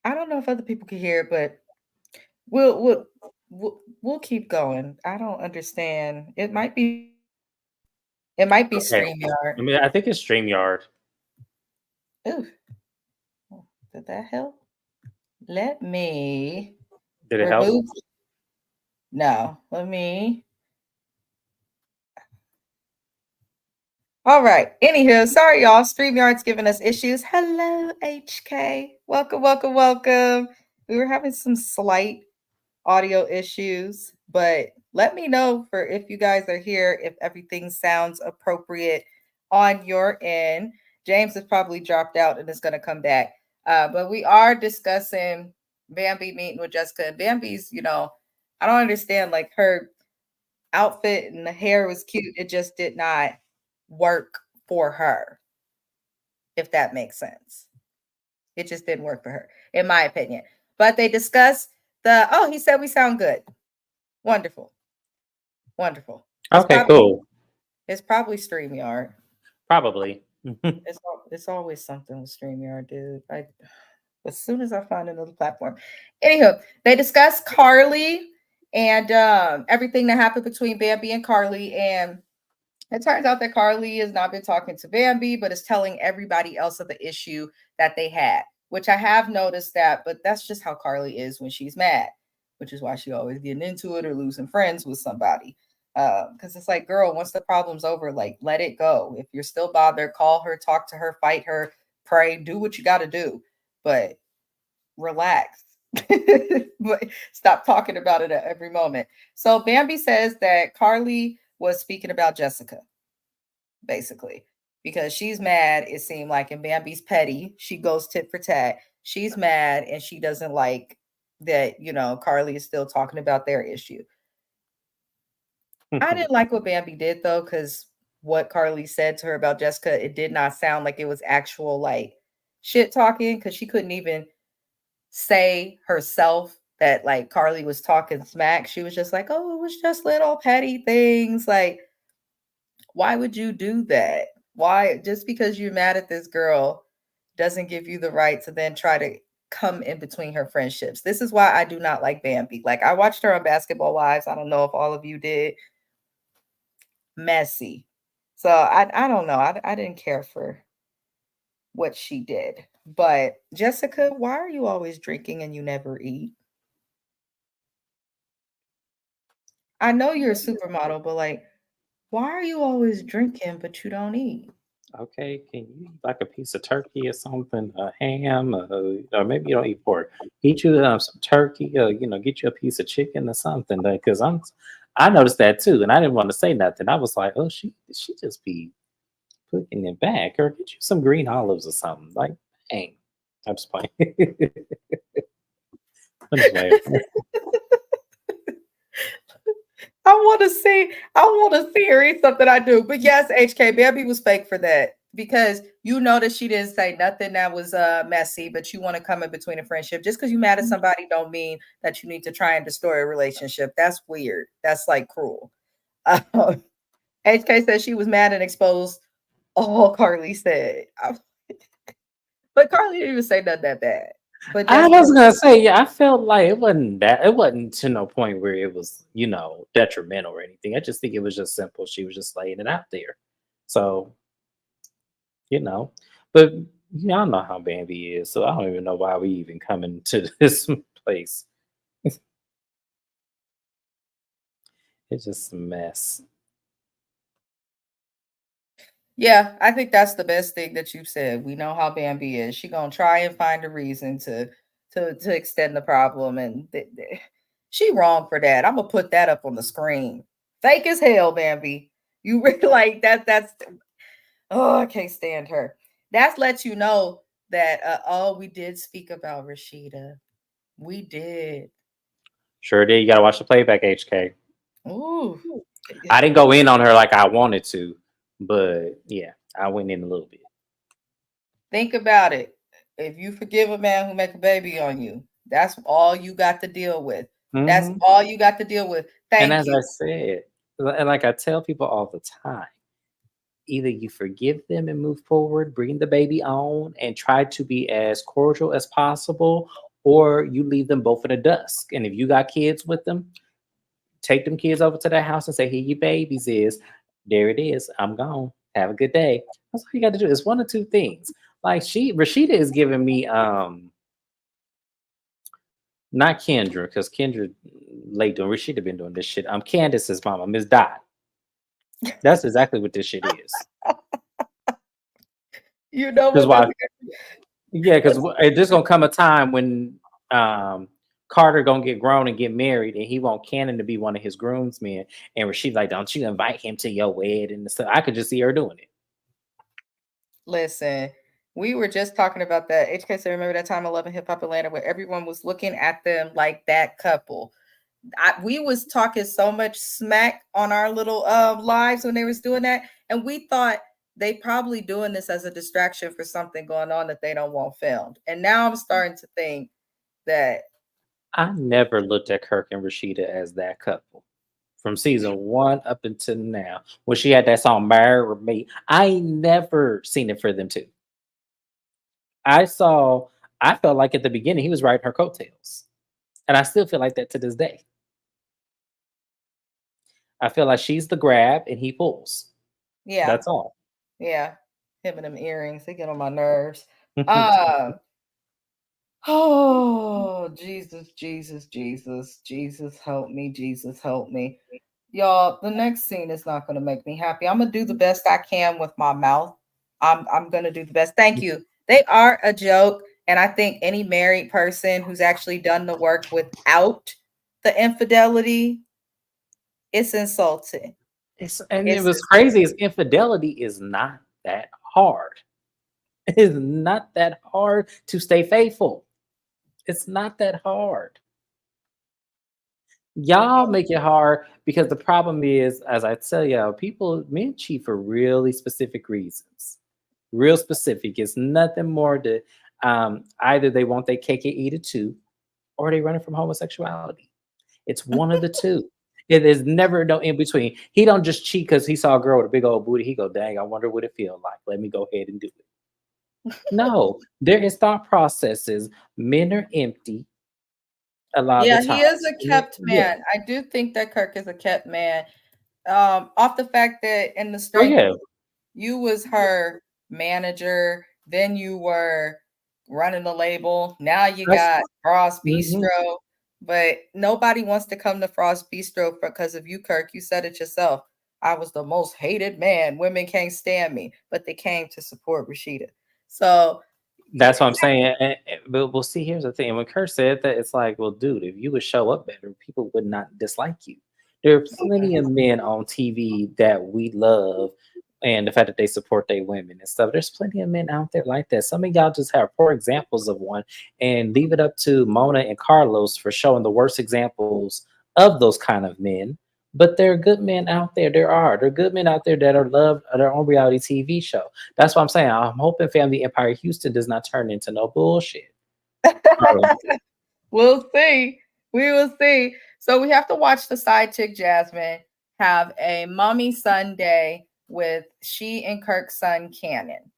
I don't know if other people can hear it, but we'll keep going. I don't understand. It might be
Okay.
StreamYard.
I mean, I think it's StreamYard.
Ooh, did that help? Let me
Did it help?
remove. No, let me. All right. Anywho, sorry, y'all. StreamYard's giving us issues. Hello, HK. Welcome, welcome, welcome. We were having some slight audio issues, but let me know for if you guys are here, if everything sounds appropriate on your end. James has probably dropped out and is going to come back. But we are discussing Bambi meeting with Jessica. And Bambi's, I don't understand. Like her outfit and the hair was cute. It just did not work for her, if that makes sense. It just didn't work for her, in my opinion. But they discussed he said we sound good. Wonderful. Wonderful.
Okay, cool.
It's probably StreamYard.
Probably.
It's always something with StreamYard, dude. As soon as I find another platform. Anyhow, they discussed Carly and everything that happened between Bambi and Carly. And it turns out that Carly has not been talking to Bambi, but is telling everybody else of the issue that they had, which I have noticed that, but that's just how Carly is when she's mad, which is why she always getting into it or losing friends with somebody. Because it's like, girl, once the problem's over, like, let it go. If you're still bothered, call her, talk to her, fight her, pray, do what you got to do, but relax. But stop talking about it at every moment. So Bambi says that Carly was speaking about Jessica, basically, because she's mad, it seemed like, and Bambi's petty. She goes tit for tat. She's mad and she doesn't like that, Carly is still talking about their issue. I didn't like what Bambi did though, because what Carly said to her about Jessica, it did not sound like it was actual like shit talking, because she couldn't even say herself that like Carly was talking smack. She was just like, oh, it was just little petty things. Like, why would you do that? Why, just because you're mad at this girl doesn't give you the right to then try to come in between her friendships. This is why I do not like Bambi. Like, I watched her on Basketball Wives. I don't know if all of you did. Messy. So I don't know. I didn't care for what she did. But Jessica, why are you always drinking and you never eat? I know you're a supermodel, but like, why are you always drinking but you don't eat?
Okay, can you eat like a piece of turkey or something, a ham, or maybe you don't eat pork. Eat you some turkey, get you a piece of chicken or something. Because I noticed that too, and I didn't want to say nothing. I was like, oh, she just be putting it back, or get you some green olives or something. Like, dang, I'm just playing. I'm just playing.
I want to see her eat something I do. But yes, HK, Bambi was fake for that because you noticed she didn't say nothing that was messy, but you want to come in between a friendship. Just because you mad at somebody don't mean that you need to try and destroy a relationship. That's weird. That's like cruel. HK said she was mad and exposed all Carly said. But Carly didn't even say nothing that bad. But
I
Jessica,
was gonna say, yeah, I felt like it wasn't to no point where it was, detrimental or anything. I just think it was just simple. She was just laying it out there. So, you know. But y'all know how Bambi is, so I don't even know why we even coming to this place. It's just a mess.
yeah, I think that's the best thing that you said. We know how Bambi is. She gonna try and find a reason to extend the problem, and she wrong for that. I'm gonna put that up on the screen. Fake as hell, Bambi. You really like that? That's oh, I can't stand her. That lets you know that oh, we did speak about Rashida. We did.
Sure did. You gotta watch the playback, HK.
Ooh.
I didn't go in on her like I wanted to, but yeah, I went in a little bit.
Think about it. If you forgive a man who make a baby on you, that's all you got to deal with. That's
Hmm.
all you got to deal with.
And
Thank
as
you.
I said, and like I tell people all the time, either you forgive them and move forward, bring the baby on, and try to be as cordial as possible, or you leave them both in the dust. And if you got kids with them, take them kids over to their house and say, "Here your babies is. There it is. I'm gone. Have a good day." That's all you got to do. It's one or two things. Like Rashida is giving me not Kendra, because Kendra late doing Rashida been doing this shit. Candace's mama, Miss Dot. That's exactly what this shit is.
You know
Because
what,
why?
Jessica?
Yeah, because
Let's-
there's gonna come a time when Carter gonna get grown and get married, and he want Cannon to be one of his groomsmen. And Rasheed's like, "Don't you invite him to your wedding?" And stuff. I could just see her doing it.
Listen, we were just talking about that. HK said, remember that time I love in Hip Hop Atlanta where everyone was looking at them like that couple. We was talking so much smack on our little lives when they was doing that, and we thought they probably doing this as a distraction for something going on that they don't want filmed. And now I'm starting to think that
I never looked at Kirk and Rashida as that couple. From season one up until now, when she had that song "Marry Me," I never seen it for them too. I saw, I felt like at the beginning he was riding her coattails, and I still feel like that to this day. I feel like she's the grab and he pulls.
yeah,
That's all.
yeah, him and them earrings, they get on my nerves. Uh oh, Jesus, Jesus, Jesus, Jesus, help me, Jesus, help me. Y'all, the next scene is not going to make me happy. I'm going to do the best I can with my mouth. I'm going to do the best. Thank you. They are a joke, and I think any married person who's actually done the work without the infidelity, it's insulting.
And it
It's
was crazy. Is infidelity is not that hard. It is not that hard to stay faithful. It's not that hard. Y'all make it hard because the problem is, as I tell y'all, men cheat for really specific reasons. Real specific. It's nothing more to either they want their cake and eat it too, or they running from homosexuality. It's one of the two. It is never no in between. He don't just cheat because he saw a girl with a big old booty. He go, dang, I wonder what it feel like. Let me go ahead and do it. No, there is thought processes. Men are empty a lot of the
yeah, he
time.
is a kept
Yeah.
man. I do think that Kirk is a kept man. Off the fact that in the
Oh
strength
yeah.
you was her manager, then you were running the label. Now you
That's
got Frost
mhm.
Bistro, but nobody wants to come to Frost Bistro because of you, Kirk. You said it yourself. I was the most hated man. Women can't stand me, but they came to support Rashida. So
That's what I'm saying. But we'll see. Here's the thing: when Kurt said that, it's like, well, dude, if you would show up better, people would not dislike you. There are plenty of men on TV that we love, and the fact that they support their women and stuff. There's plenty of men out there like that. Some of y'all just have poor examples of one, and leave it up to Mona and Carlos for showing the worst examples of those kind of men. But there are good men out there. There are good men out there that are loved at their own reality TV show. That's what I'm saying. I'm hoping Family Empire Houston does not turn into no bullshit. Carlos.
we'll see. We will see. So we have to watch the side chick Jasmine have a mommy son day with she and Kirk's son Cannon.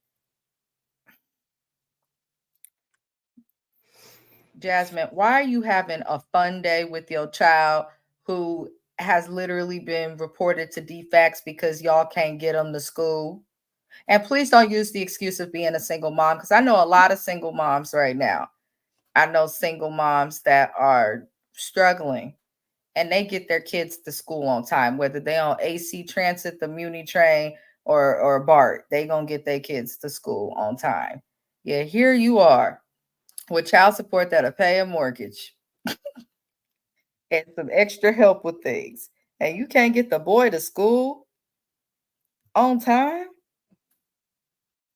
Jasmine, why are you having a fun day with your child who has literally been reported to defects because y'all can't get them to school? And please don't use the excuse of being a single mom because I know a lot of single moms right now. I know single moms that are struggling and they get their kids to school on time, whether they on AC Transit, the Muni train, or BART. They gonna get their kids to school on time. Yeah, here you are with child support that'll pay a mortgage and some extra help with things, and you can't get the boy to school on time.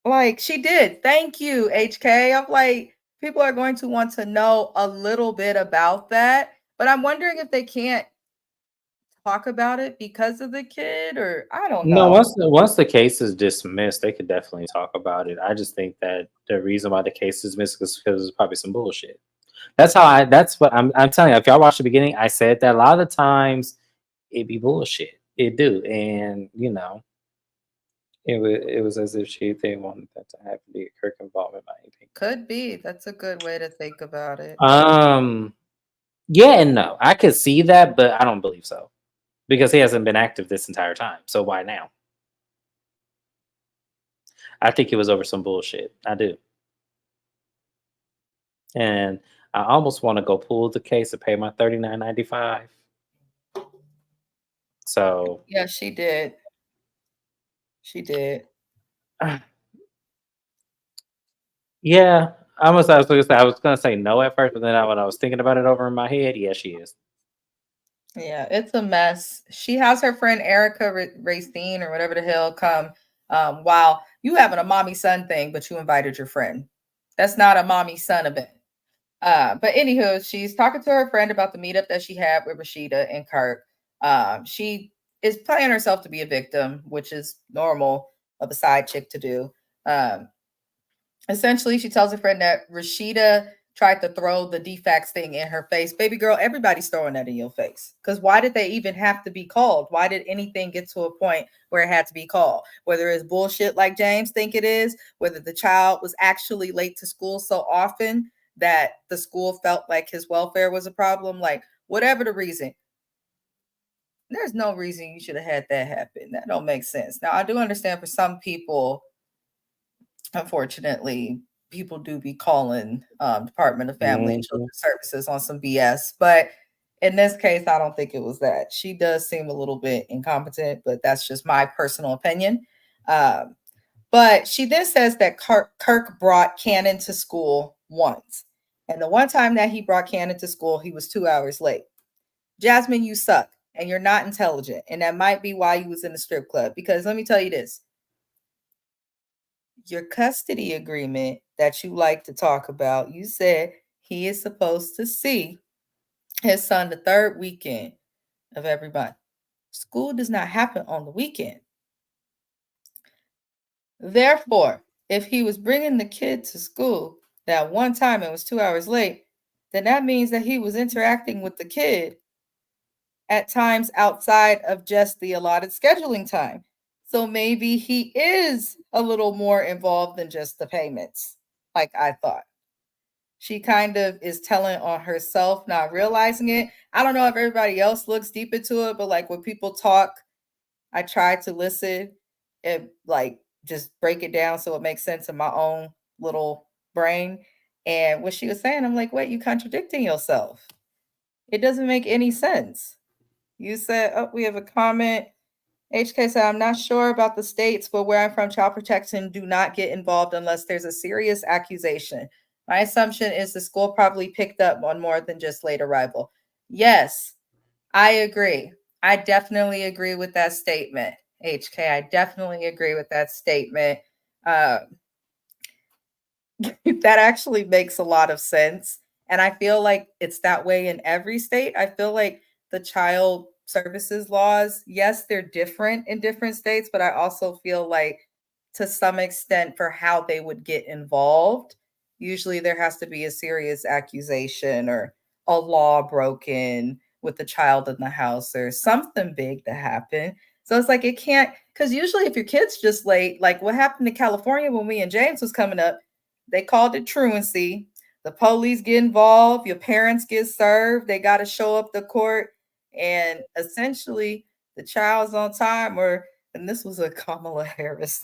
Like she did. Thank you, HK. I'm like, people are going to want to know a little bit about that, but I'm wondering if they can't talk about it because of the kid, or I don't
No,
know.
once the case is dismissed, they could definitely talk about it. I just think that the reason why the case is dismissed is because it's probably some bullshit. That's what I'm telling you. If y'all watch the beginning, I said that a lot of the times it be bullshit. It do. And it was as if they wanted that to happen to get Kirk involved, in my opinion.
Could be. That's a good way to think about it.
Um yeah and no. I could see that, but I don't believe so. Because he hasn't been active this entire time. So why now? I think it was over some bullshit. I do. And I almost want to go pull the case and pay my $39.95. So
Yeah, she did. She did.
yeah, I was gonna say no at first, but then when I was thinking about it over in my head, yeah, she is.
Yeah, it's a mess. She has her friend Erica Racine or whatever the hell come while you having a mommy son thing, but you invited your friend. That's not a mommy son event. But anywho, she's talking to her friend about the meetup that she had with Rashida and Kirk. She is playing herself to be a victim, which is normal of a side chick to do. Um, Essentially, she tells her friend that Rashida tried to throw the defects thing in her face. Baby girl, everybody's throwing that in your face. Because why did they even have to be called? Why did anything get to a point where it had to be called? Whether it's bullshit like James think it is, whether the child was actually late to school so often that the school felt like his welfare was a problem, like whatever the reason, there's no reason you should have had that happen. That don't make sense. Now, I do understand for some people, unfortunately, people do be calling Department of Family and
Mhm.
Children Services on some BS. But in this case, I don't think it was that. She does seem a little bit incompetent, but that's just my personal opinion. Um, but she then says that Kirk brought Cannon to school once. And the one time that he brought Cannon to school, he was 2 hours late. Jasmine, you suck and you're not intelligent. And that might be why you was in the strip club. Because let me tell you this, your custody agreement that you like to talk about, you said he is supposed to see his son the third weekend of every month. School does not happen on the weekend. Therefore, if he was bringing the kid to school that one time and was 2 hours late, then that means that he was interacting with the kid at times outside of just the allotted scheduling time. So maybe he is a little more involved than just the payments, like I thought. She kind of is telling on herself, not realizing it. I don't know if everybody else looks deep into it, but like when people talk, I try to listen and like just break it down so it makes sense in my own little brain. And what she was saying, I'm like, wait, you contradicting yourself. It doesn't make any sense. You said, oh, we have a comment. HK said, I'm not sure about the states, but where I'm from, child protection do not get involved unless there's a serious accusation. My assumption is the school probably picked up on more than just late arrival. Yes, I agree. I definitely agree with that statement, HK. I definitely agree with that statement. Uh, that actually makes a lot of sense. And I feel like it's that way in every state. I feel like the child services laws, yes, they're different in different states, but I also feel like to some extent for how they would get involved, usually there has to be a serious accusation or a law broken with the child in the house or something big to happen. So it's like it can't, because usually if your kid's just late, like what happened in California when me and James was coming up, they called it truancy. The police get involved, your parents get served, they got to show up to court, and essentially the child's on time. Or and this was a Kamala Harris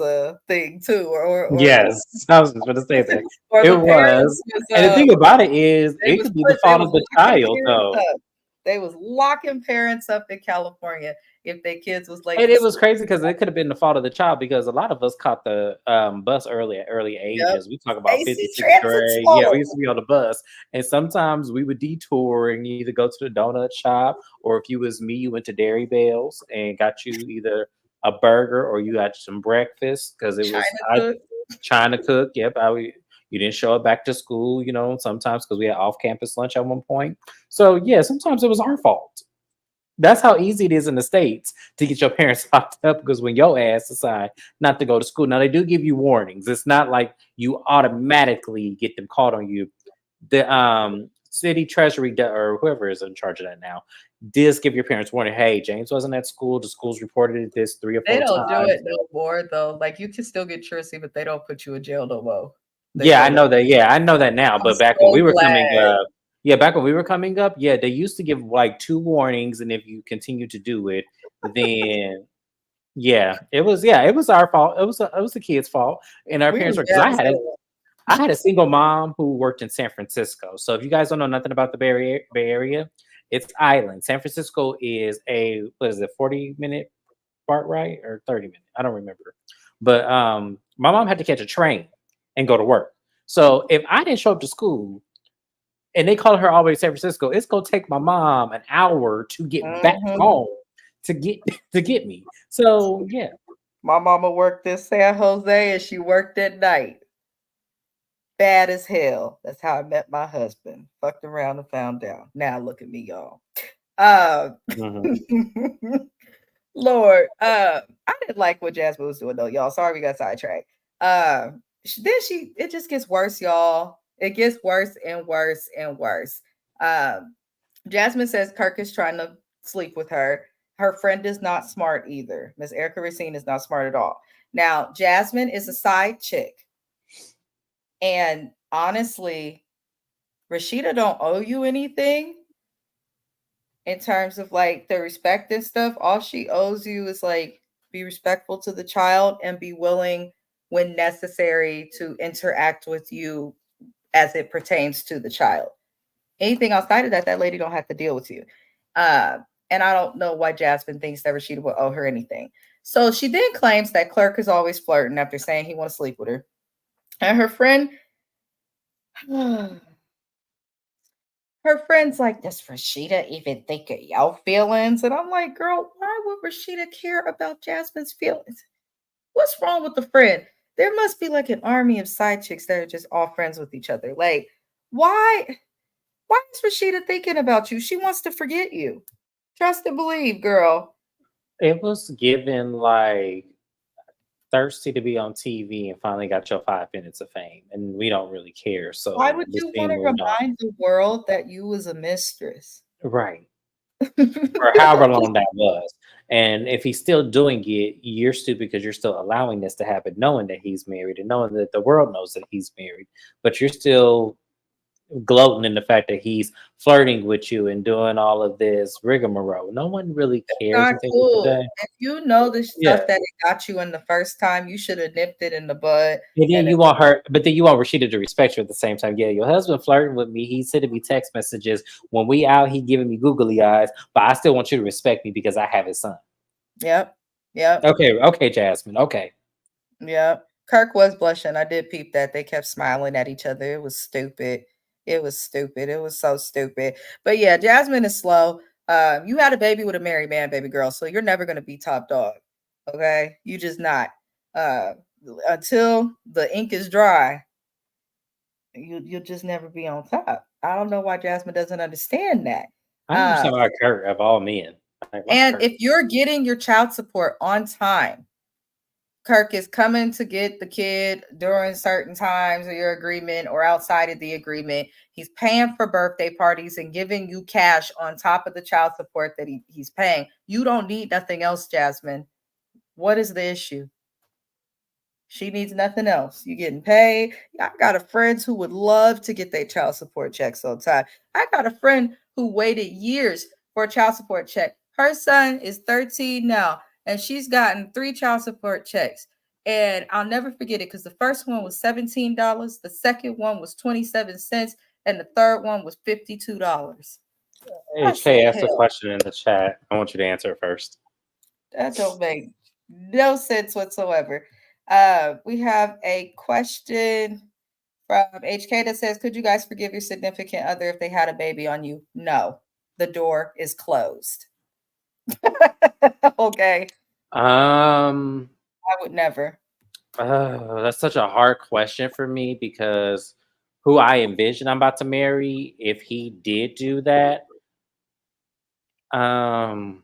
thing too,
Yes, I was just going to say that.
or
It
the parents
was.
was
And the thing about it is,
they
it
was
could be the
they
fault
was
of the
locking
child,
parents
though.
up. They was locking parents up in California if their kids was late
And
to
it was
school.
crazy because it could have been the fault of the child because a lot of us caught the bus early at early
Yep.
ages. We talk about fifth
AC
and sixth
Transit
grade. Yeah, we
slow.
used to be on the bus. And sometimes we would detour and either go to the donut shop, or if you was me, you went to Dairy Bells and got you either a burger or you got some breakfast because it was
China cook.
trying to cook. Yep, you didn't show up back to school, sometimes because we had off campus lunch at one point. So yeah, sometimes it was our fault. That's how easy it is in the States to get your parents locked up because when your ass decide not to go to school. Now they do give you warnings. It's not like you automatically get them caught on you. The city treasury or whoever is in charge of that now does give your parents warning. Hey, James wasn't at school. The school's reported this 3 or
They
4
don't do
times.
it no more though. Like you can still get truancy, but they don't put you in jail no more. They
Yeah, I
let it.
know that. Yeah, I know that now.
I'm
But back when we
so
were coming
glad.
up, yeah, back when we were coming up, yeah, they used to give like 2 warnings, and if you continue to do it, then it was our fault. It was the kids' fault, and our
We
parents
was
were because
mad as hell.
I had a single mom who worked in San Francisco. So if you guys don't know nothing about the Bay Area, it's island. San Francisco is a what is it, 40-minute BART ride or 30 minute? I don't remember. But my mom had to catch a train and go to work. So if I didn't show up to school and they called her all the way to San Francisco, it's gonna take my mom an hour to get back
Mhm.
home to get to get me. So yeah.
My mama worked in San Jose and she worked at night. Bad as hell. That's how I met my husband. Fucked around and found out. Now look at me, y'all. Uh,
Mhm.
Lord, I didn't like what Jasmine was doing though, y'all. Sorry we got sidetracked. It just gets worse, y'all. It gets worse and worse and worse. Um, Jasmine says Kirk is trying to sleep with her. Her friend is not smart either. Miss Erica Racine is not smart at all. Now, Jasmine is a side chick. And honestly, Rashida don't owe you anything in terms of like the respect and stuff. All she owes you is like be respectful to the child and be willing when necessary to interact with you as it pertains to the child. Anything outside of that, that lady don't have to deal with you. Uh, and I don't know why Jasmine thinks that Rashida will owe her anything. So she then claims that Clerk is always flirting after saying he wants to sleep with her. And her friend, her friend's like, does Rashida even think of your feelings? And I'm like, girl, why would Rashida care about Jasmine's feelings? What's wrong with the friend? There must be like an army of side chicks that are just all friends with each other. Like, why? Why is Rashida thinking about you? She wants to forget you. Trust and believe, girl.
It was given like thirsty to be on TV and finally got your 5 minutes of fame, and we don't really care.
Why
So
would
this
you want
being
to
moved on,
remind the world that you was a mistress?
right? For however long that was. And if he's still doing it, you're stupid because you're still allowing this to happen, knowing that he's married and knowing that the world knows that he's married, but you're still gloating in the fact that he's flirting with you and doing all of this rigmarole. No one really cares
Not
at the end of the
cool.
day.
If you know the
Yeah.
stuff that it got you in the first time, you should have nipped it in the bud.
And then
And
you want her, but then you want Rashida to respect you at the same time. Yeah, your husband flirting with me. He's sending me text messages. When we out, he giving me googly eyes, but I still want you to respect me because I have his son.
yep, yep,
Okay, okay, Jasmine. Okay.
yep. Kirk was blushing. I did peep that. They kept smiling at each other. It was stupid. It was stupid. It was so stupid. But yeah, Jasmine is slow. You had a baby with a married man, baby girl, so you're never gonna be top dog. Okay, you just not. Uh, until the ink is dry, you'll just never be on top. I don't know why Jasmine doesn't understand that.
I don't
Uh,
understand why Kurt of all men. Like, why
and
Kurt?
if you're getting your child support on time, Kirk is coming to get the kid during certain times of your agreement or outside of the agreement. He's paying for birthday parties and giving you cash on top of the child support that he's paying. You don't need nothing else, Jasmine. What is the issue? She needs nothing else. You getting paid. I got a friend who would love to get their child support checks on time. I got a friend who waited years for a child support check. Her son is 13 now, and she's gotten 3 child support checks. And I'll never forget it because the first one was $17, the second one was 27 cents, and the third one was $52. I
HK
said,
asked a
hell,
question in the chat. I want you to answer it first.
that don't make no sense whatsoever. We have a question from HK that says, could you guys forgive your significant other if they had a baby on you? No, the door is closed. Okay,
Um,
I would never.
that's such a hard question for me because who I envision I'm about to marry, if he did do that, um,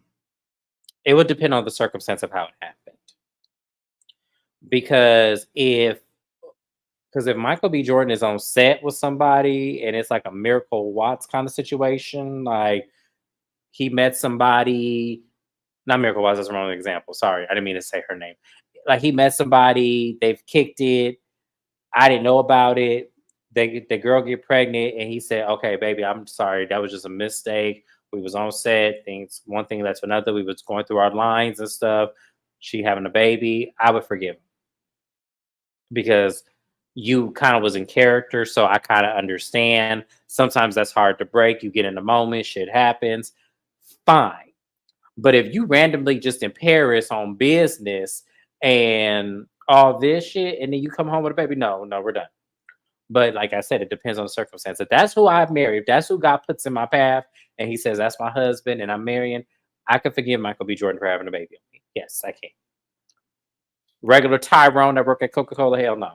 it would depend on the circumstance of how it happened. Because if Michael B. Jordan is on set with somebody and it's like a Miracle Watts kind of situation, like he met somebody, not Miracle Watts, that's the wrong example. Sorry, I didn't mean to say her name. Like he met somebody, they've kicked it, I didn't know about it. The girl get pregnant, and he said, "Okay, baby, I'm sorry. That was just a mistake. We was on set. Things one thing led to another. We was going through our lines and stuff. She having a baby. I would forgive him because you kind of was in character, so I kind of understand. Sometimes that's hard to break. You get in the moment, shit happens. Fine. But if you randomly just in Paris on business and all this shit, and then you come home with a baby, no, we're done. But like I said, it depends on the circumstance. If that's who I've married, if that's who God puts in my path, and He says that's my husband, and I'm marrying, I can forgive Michael B. Jordan for having a baby on me. Yes, I can. Regular Tyrone that work at Coca-Cola, hell no.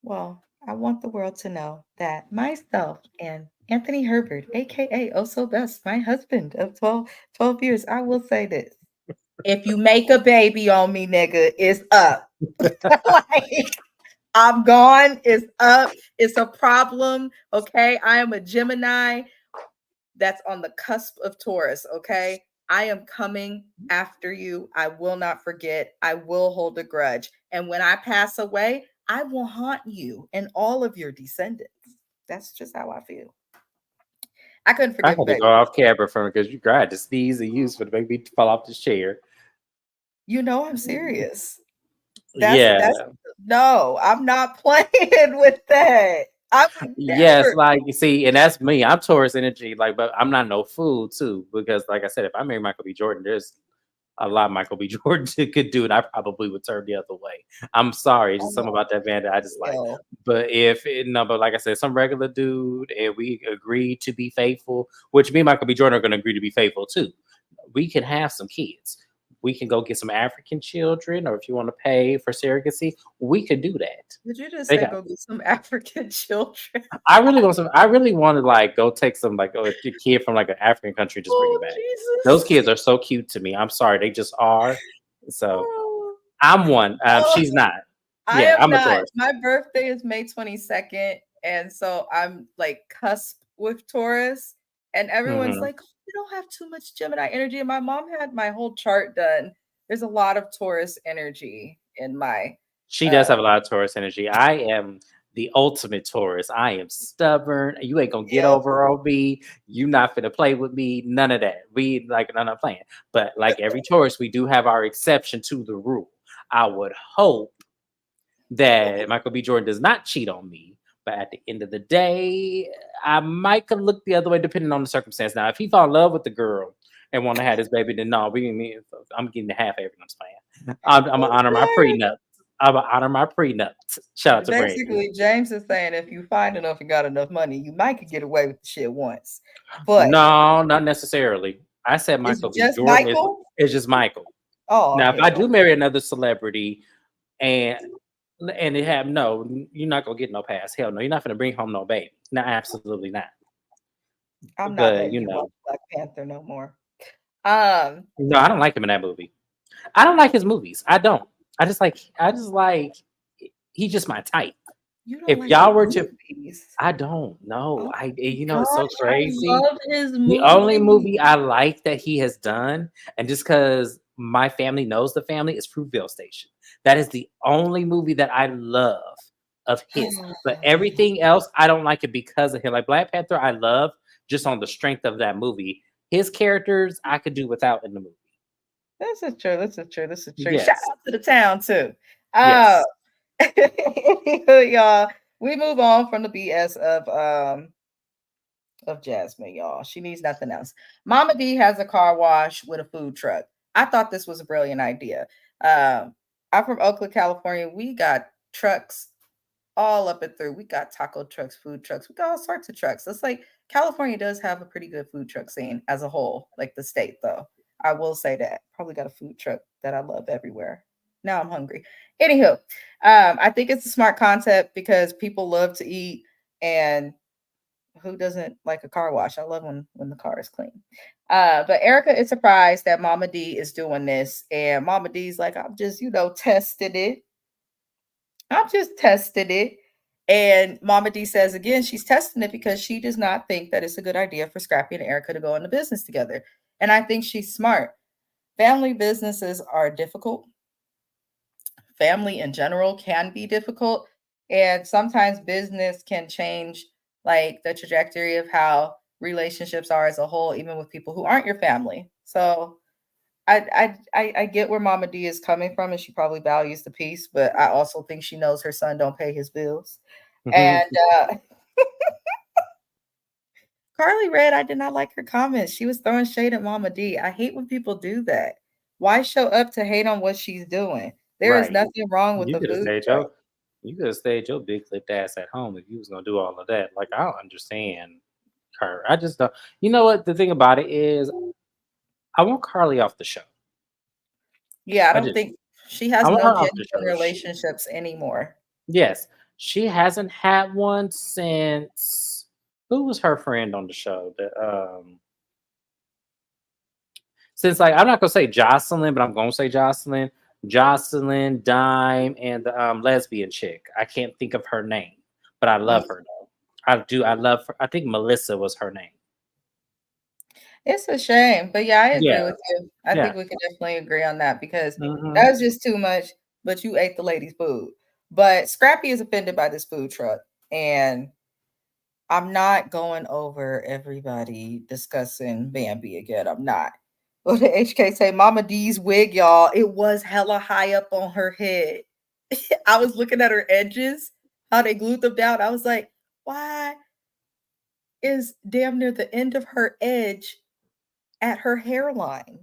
Well, I want the world to know that myself and Anthony Herbert, aka Oh So Best, my husband of 12 years, I will say this. If you make a baby on me, nigga, it's up. Like, I'm gone. It's up. It's a problem. Okay. I am a Gemini that's on the cusp of Taurus. Okay. I am coming after you. I will not forget. I will hold a grudge. And when I pass away, I will haunt you and all of your descendants. That's just how I feel. I couldn't
I
forgive
had to
baby.
go off camera from because you tried to sneeze and use for to make me fall off the chair.
You know I'm serious. That's
Yeah.
no, I'm not playing with that. I would
Yes,
never.
like you see, and that's me. I'm Taurus energy, like, but I'm not no fool too, because like I said, if I marry Michael B. Jordan, there's a lot Michael B. Jordan could do, and I probably would turn the other way. I'm sorry, it's
I
just something
know.
about that man that I just like.
Well,
But but like I said, some regular dude, and we agree to be faithful, which me and Michael B. Jordan are going to agree to be faithful too. We can have some kids. We can go get some African children, or if you want to pay for surrogacy, we could do that.
did you just
They
say
got
go get some African children?
I really want some. I really want to like go take some like a kid from like an African country, just bring
Oh,
it back. Those
Jesus.
kids are so cute to me. I'm sorry, they just are. So
Oh,
I'm one.
oh,
She's not.
I
Yeah,
am
I'm a
not.
Taurus.
My birthday is May 22nd. And so I'm like cusp with Taurus. And everyone's
Hmm.
like, oh, you don't have too much Gemini energy. And my mom had my whole chart done. There's a lot of Taurus energy in my
She does
uh
have a lot of Taurus energy. I am the ultimate Taurus. I am stubborn. You ain't gonna get
Yep.
over on me. You not finna play with me. None of that. We like none of playing. But like every Taurus, we do have our exception to the rule. I would hope that Michael B. Jordan does not cheat on me. But at the end of the day, I might could look the other way depending on the circumstance. Now, if he fall in love with the girl and want to have this baby, then no, I'm getting the half everyone's plan. I'm gonna honor my
Okay.
prenup. I'm gonna honor my prenup. Shout out to Brandy.
Basically, James is saying if you find enough and got enough money, you might could get away with the shit once. But
No, not necessarily. I said
is it
Michael B.
just
Jordan
Michael?
is just Michael.
Oh,
Now, if I
hell.
do marry another celebrity and it have no, you're not gonna get no pass. Hell no, you're not gonna bring home no baby. No, absolutely not.
I'm not
But
letting
you
you watch
know,
Black Panther no more. Um,
no, I don't like him in that movie. I don't like his movies. I don't. I just like he's just my type.
you don't
If
like his
y'all were to
movies.
I don't know.
Oh
You
my
know, it's so
gosh, I
crazy.
love his
The only
movies.
movie I like that he has done, and just because my family knows the family, is Fruitvale Station. That is the only movie that I love of his. But everything else, I don't like it because of him. Like Black Panther, I love just on the strength of that movie. His characters, I could do without in the movie.
This is true. This is true. This is true. Shout
Yes.
out to the town too. Uh,
Yes.
y'all. We move on from the BS of Jasmine, y'all. She needs nothing else. Mama D has a car wash with a food truck. I thought this was a brilliant idea. I'm from Oakland, California. We got trucks all up and through. We got taco trucks, food trucks. We got all sorts of trucks. It's like California does have a pretty good food truck scene as a whole, like the state, though. I will say that. Probably got a food truck that I love everywhere. Now I'm hungry. Anywho, I think it's a smart concept because people love to eat, and who doesn't like a car wash? I love when the car is clean. But Erica is surprised that Mama D is doing this, and Mama D's like, I'm just, tested it. I've just tested it. And Mama D says again, she's testing it because she does not think that it's a good idea for Scrappy and Erica to go into business together. And I think she's smart. Family businesses are difficult. Family in general can be difficult. And sometimes business can change like the trajectory of how relationships are as a whole, even with people who aren't your family. So I get where Mama D is coming from, and she probably values the peace, but I also think she knows her son don't pay his bills. And
Mhm.
Carly Red, I did not like her comments. She was throwing shade at Mama D. I hate when people do that. Why show up to hate on what she's doing? There is
Right.
nothing wrong with
You
the
could have
food
stayed
truck.
your big lipped ass at home if you was gonna do all of that. Like I don't understand her. I just don't. You know what the thing about it is? I want Carly off the show.
Yeah, I
I
don't
do.
think she
I
has
want
no
her off
genuine
the show.
relationships anymore.
Yes, she hasn't had one since who was her friend on the show? Since like I'm not gonna say Jocelyn, but I'm gonna say Jocelyn. Jocelyn, Dime, and the lesbian chick. I can't think of her name, but I
Mm.
love her though. I do. I love her. I think Melissa was her name.
It's a shame, but yeah, I agree
Yeah,
with you. I
yeah.
think we can definitely agree on that because
Hmm.
that was just too much. But you ate the lady's food. But Scrappy is offended by this food truck, and I'm not going over everybody discussing Bambi again. I'm not. But the HK say Mama D's wig, y'all, it was hella high up on her head. I was looking at her edges, how they glued them down. I was like, why is damn near the end of her edge at her hairline?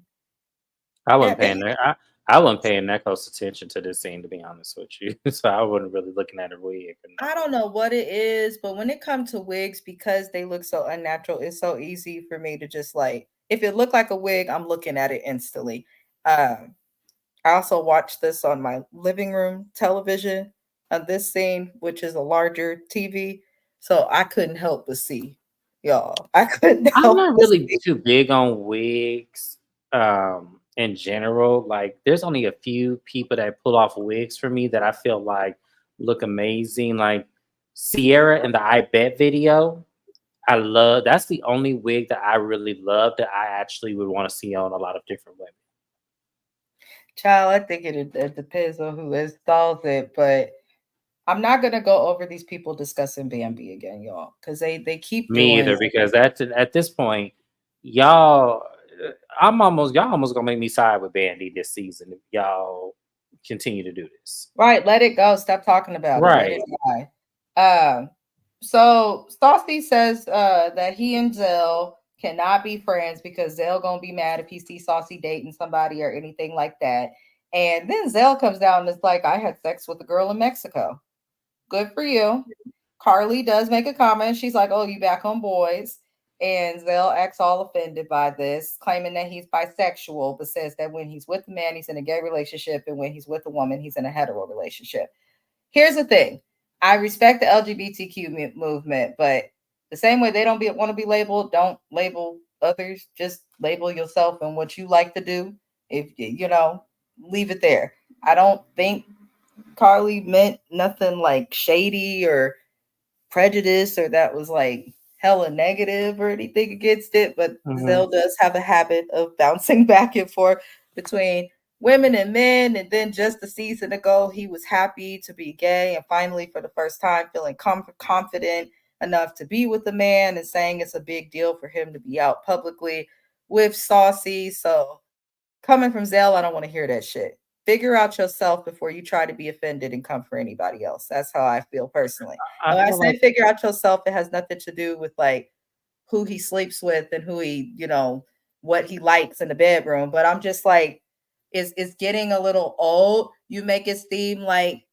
I
Yeah,
wasn't paying that. I wasn't paying that close attention to this scene, to be honest with you. So I wasn't really looking at her wig or
I don't know what it is, but when it comes to wigs, because they look so unnatural, it's so easy for me to just like, if it looked like a wig, I'm looking at it instantly. Um, I also watched this on my living room television on this scene, which is a larger TV. So I couldn't help but see, y'all. I couldn't
I'm
help
not
but
really
see.
too big on wigs in general. Like there's only a few people that pull off wigs for me that I feel like look amazing. Like Sierra in the I Bet video. I love that's the only wig that I really love that I actually would want to see on a lot of different women.
Child, I think it depends on who installs it, but I'm not gonna go over these people discussing Bambi again, y'all, because they keep
Me
doing.
either, because that's at this point, y'all. Y'all almost gonna make me side with Bandy this season if y'all continue to do this.
Right, let it go. Stop talking about it. Let
Right.
it die. So Saucy says that he and Zell cannot be friends because Zell gonna be mad if he sees Saucy dating somebody or anything like that. And then Zell comes down and is like, I had sex with a girl in Mexico. Good for you. Carly does make a comment. She's like, oh, you back on boys. And Zell acts all offended by this, claiming that he's bisexual, but says that when he's with a man, he's in a gay relationship, and when he's with a woman, he's in a hetero relationship. Here's the thing. I respect the LGBTQ movement, but the same way they don't want to be labeled, don't label others. Just label yourself and what you like to do. If you know, leave it there. I don't think Carly meant nothing like shady or prejudice or that was like hella negative or anything against it. But
Mhm.
Zell does have a habit of bouncing back and forth between women and men. And then just a season ago, he was happy to be gay and finally, for the first time, feeling confident enough to be with a man and saying it's a big deal for him to be out publicly with Saucy. So coming from Zell, I don't want to hear that shit. Figure out yourself before you try to be offended and come for anybody else. That's how I feel personally.
I
And when I
feel
say
like
figure out yourself, it has nothing to do with like who he sleeps with and who he, what he likes in the bedroom. But I'm just like, it's getting a little old. You make it seem like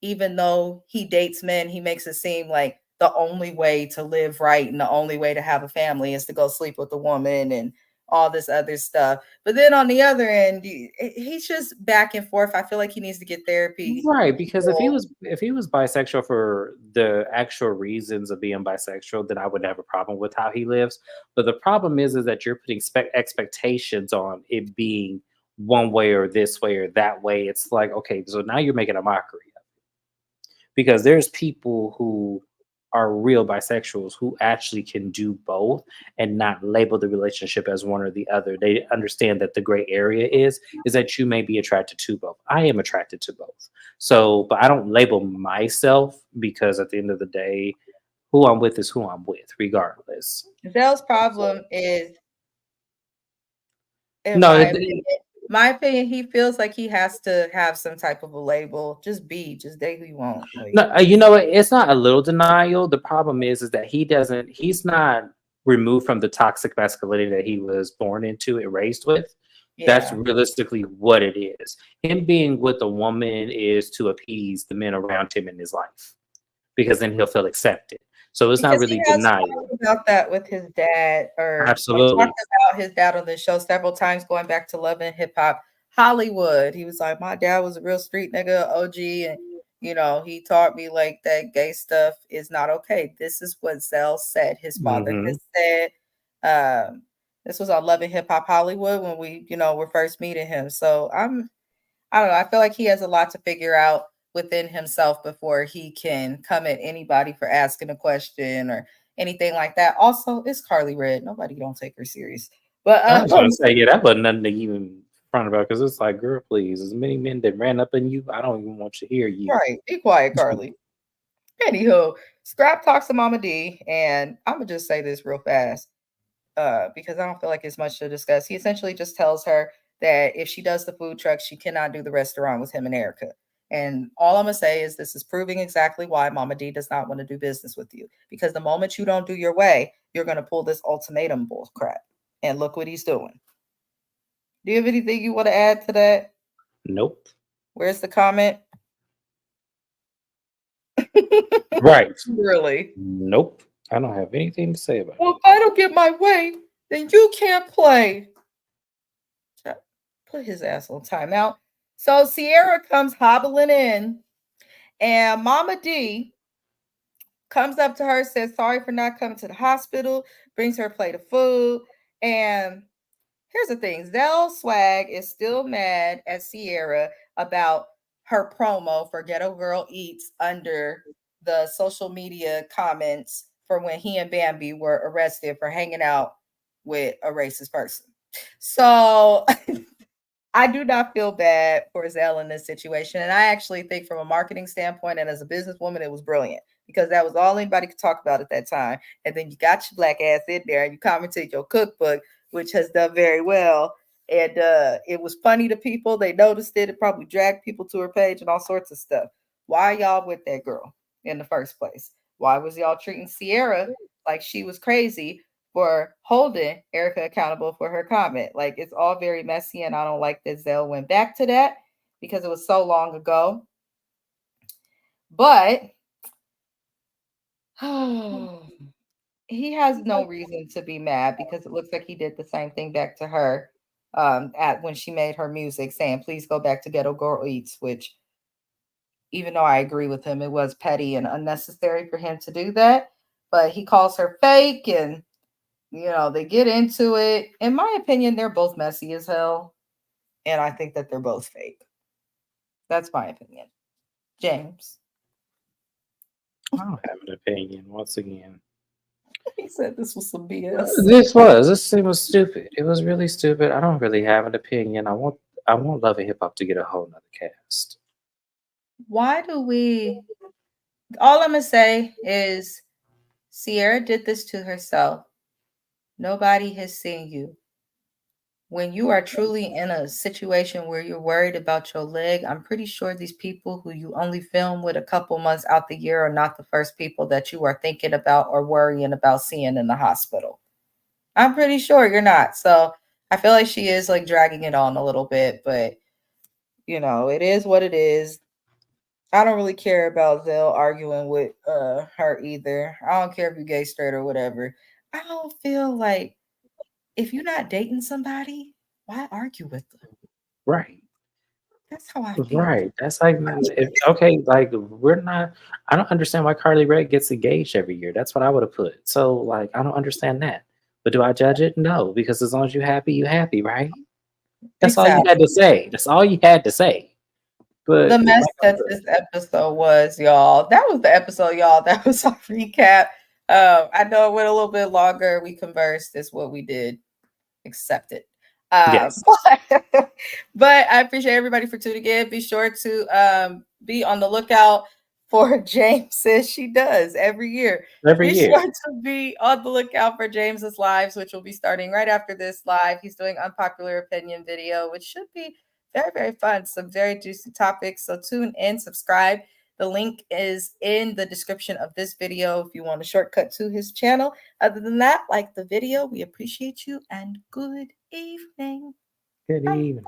even though he dates men, he makes it seem like the only way to live right and the only way to have a family is to go sleep with a woman and all this other stuff. But then on the other end, he's just back and forth. I feel like he needs to get therapy.
right, because if he was bisexual for the actual reasons of being bisexual, then I would have a problem with how he lives. But the problem is that you're putting expectations on it being one way or this way or that way. It's like, okay, so now you're making a mockery because there's people who are real bisexuals who actually can do both and not label the relationship as one or the other. They understand that the gray area is that you may be attracted to both. I am attracted to both. So, but I don't label myself because at the end of the day, who I'm with is who I'm with, regardless.
Zell's
So,
problem is, in
no,
my opinion, he feels like he has to have some type of a label. Just date who you want. Like,
no, you know what? It's not a little denial. The problem is that he's not removed from the toxic masculinity that he was born into and raised with. That's
yeah.
realistically what it is. Him being with a woman is to appease the men around him in his life because then he'll feel accepted. So it's not
Because he
really
has
denial.
talked about that with his dad, or talked
Absolutely.
about his dad on the show several times, going back to Love and Hip Hop Hollywood. He was like, my dad was a real street nigga, OG, and he taught me like that gay stuff is not okay. This is what Zell said. His father
Hmm.
has said. This was on Love and Hip Hop Hollywood when we, were first meeting him. So I don't know. I feel like he has a lot to figure out within himself before he can come at anybody for asking a question or anything like that. Also, it's Carly Red. Nobody don't take her serious. But
I was gonna say, yeah, that wasn't nothing to even front about because it's like, girl, please, as many men that ran up in you, I don't even want to hear you.
right, be quiet, Carly. Anywho, Scrap talks to Mama D, and I'm gonna just say this real fast. Because I don't feel like it's much to discuss. He essentially just tells her that if she does the food truck, she cannot do the restaurant with him and Erica. And all I'm gonna say is this is proving exactly why Mama D does not want to do business with you. Because the moment you don't do your way, you're gonna pull this ultimatum bull crap. And look what he's doing. Do you have anything you want to add to that?
Nope.
Where's the comment?
Right.
Really?
Nope. I don't have anything to say about
Well,
it.
if I don't get my way, then you can't play. Put his ass on timeout. So Sierra comes hobbling in, and Mama D comes up to her, says sorry for not coming to the hospital, brings her a plate of food. And here's the thing, Zell Swag is still mad at Sierra about her promo for Ghetto Girl Eats under the social media comments for when he and Bambi were arrested for hanging out with a racist person. So I do not feel bad for Zell in this situation. And I actually think from a marketing standpoint and as a businesswoman, it was brilliant because that was all anybody could talk about at that time. And then you got your black ass in there and you commented your cookbook, which has done very well. And it was funny to people. They noticed it. It probably dragged people to her page and all sorts of stuff. Why y'all with that girl in the first place? Why was y'all treating Sierra like she was crazy for holding Erica accountable for her comment? Like, it's all very messy, and I don't like that Zell went back to that because it was so long ago. But he has no reason to be mad because it looks like he did the same thing back to her at when she made her music saying, please go back to Ghetto Girl Eats, which, even though I agree with him, it was petty and unnecessary for him to do that. But he calls her fake and they get into it. In my opinion, they're both messy as hell. And I think that they're both fake. That's my opinion. James.
I don't have an opinion once again.
He said this was some BS.
This was stupid. It was really stupid. I don't really have an opinion. I want Love and Hip Hop to get a whole nother cast.
Why do we all I'm gonna say is Sierra did this to herself. Nobody has seen you. When you are truly in a situation where you're worried about your leg, I'm pretty sure these people who you only film with a couple months out the year are not the first people that you are thinking about or worrying about seeing in the hospital. I'm pretty sure you're not. So I feel like she is like dragging it on a little bit, but it is what it is. I don't really care about Zell arguing with her either. I don't care if you're gay, straight, or whatever. I don't feel like if you're not dating somebody, why argue with them?
Right.
That's how I feel.
Right. That's like okay. Like we're not. I don't understand why Carly Rae gets engaged every year. That's what I would have put. So like I don't understand that. But do I judge it? No, because as long as you're happy, right? That's all you had
Exactly.
to say. That's all you had to say.
The
But
mess
like I
that
said,
this episode was, y'all. That was the episode, y'all. That was our recap. I know it went a little bit longer. We conversed. It's what we did. Accept it.
yes,
But, but I appreciate everybody for tuning in. Be sure to be on the lookout for James as she does every year.
every
Be
year.
sure to be on the lookout for James's lives, which will be starting right after this live. He's doing unpopular opinion video, which should be very, very fun. Some very juicy topics. So tune in, subscribe. The link is in the description of this video if you want a shortcut to his channel. Other than that, like the video. We appreciate you and good evening.
Good
Bye.
evening.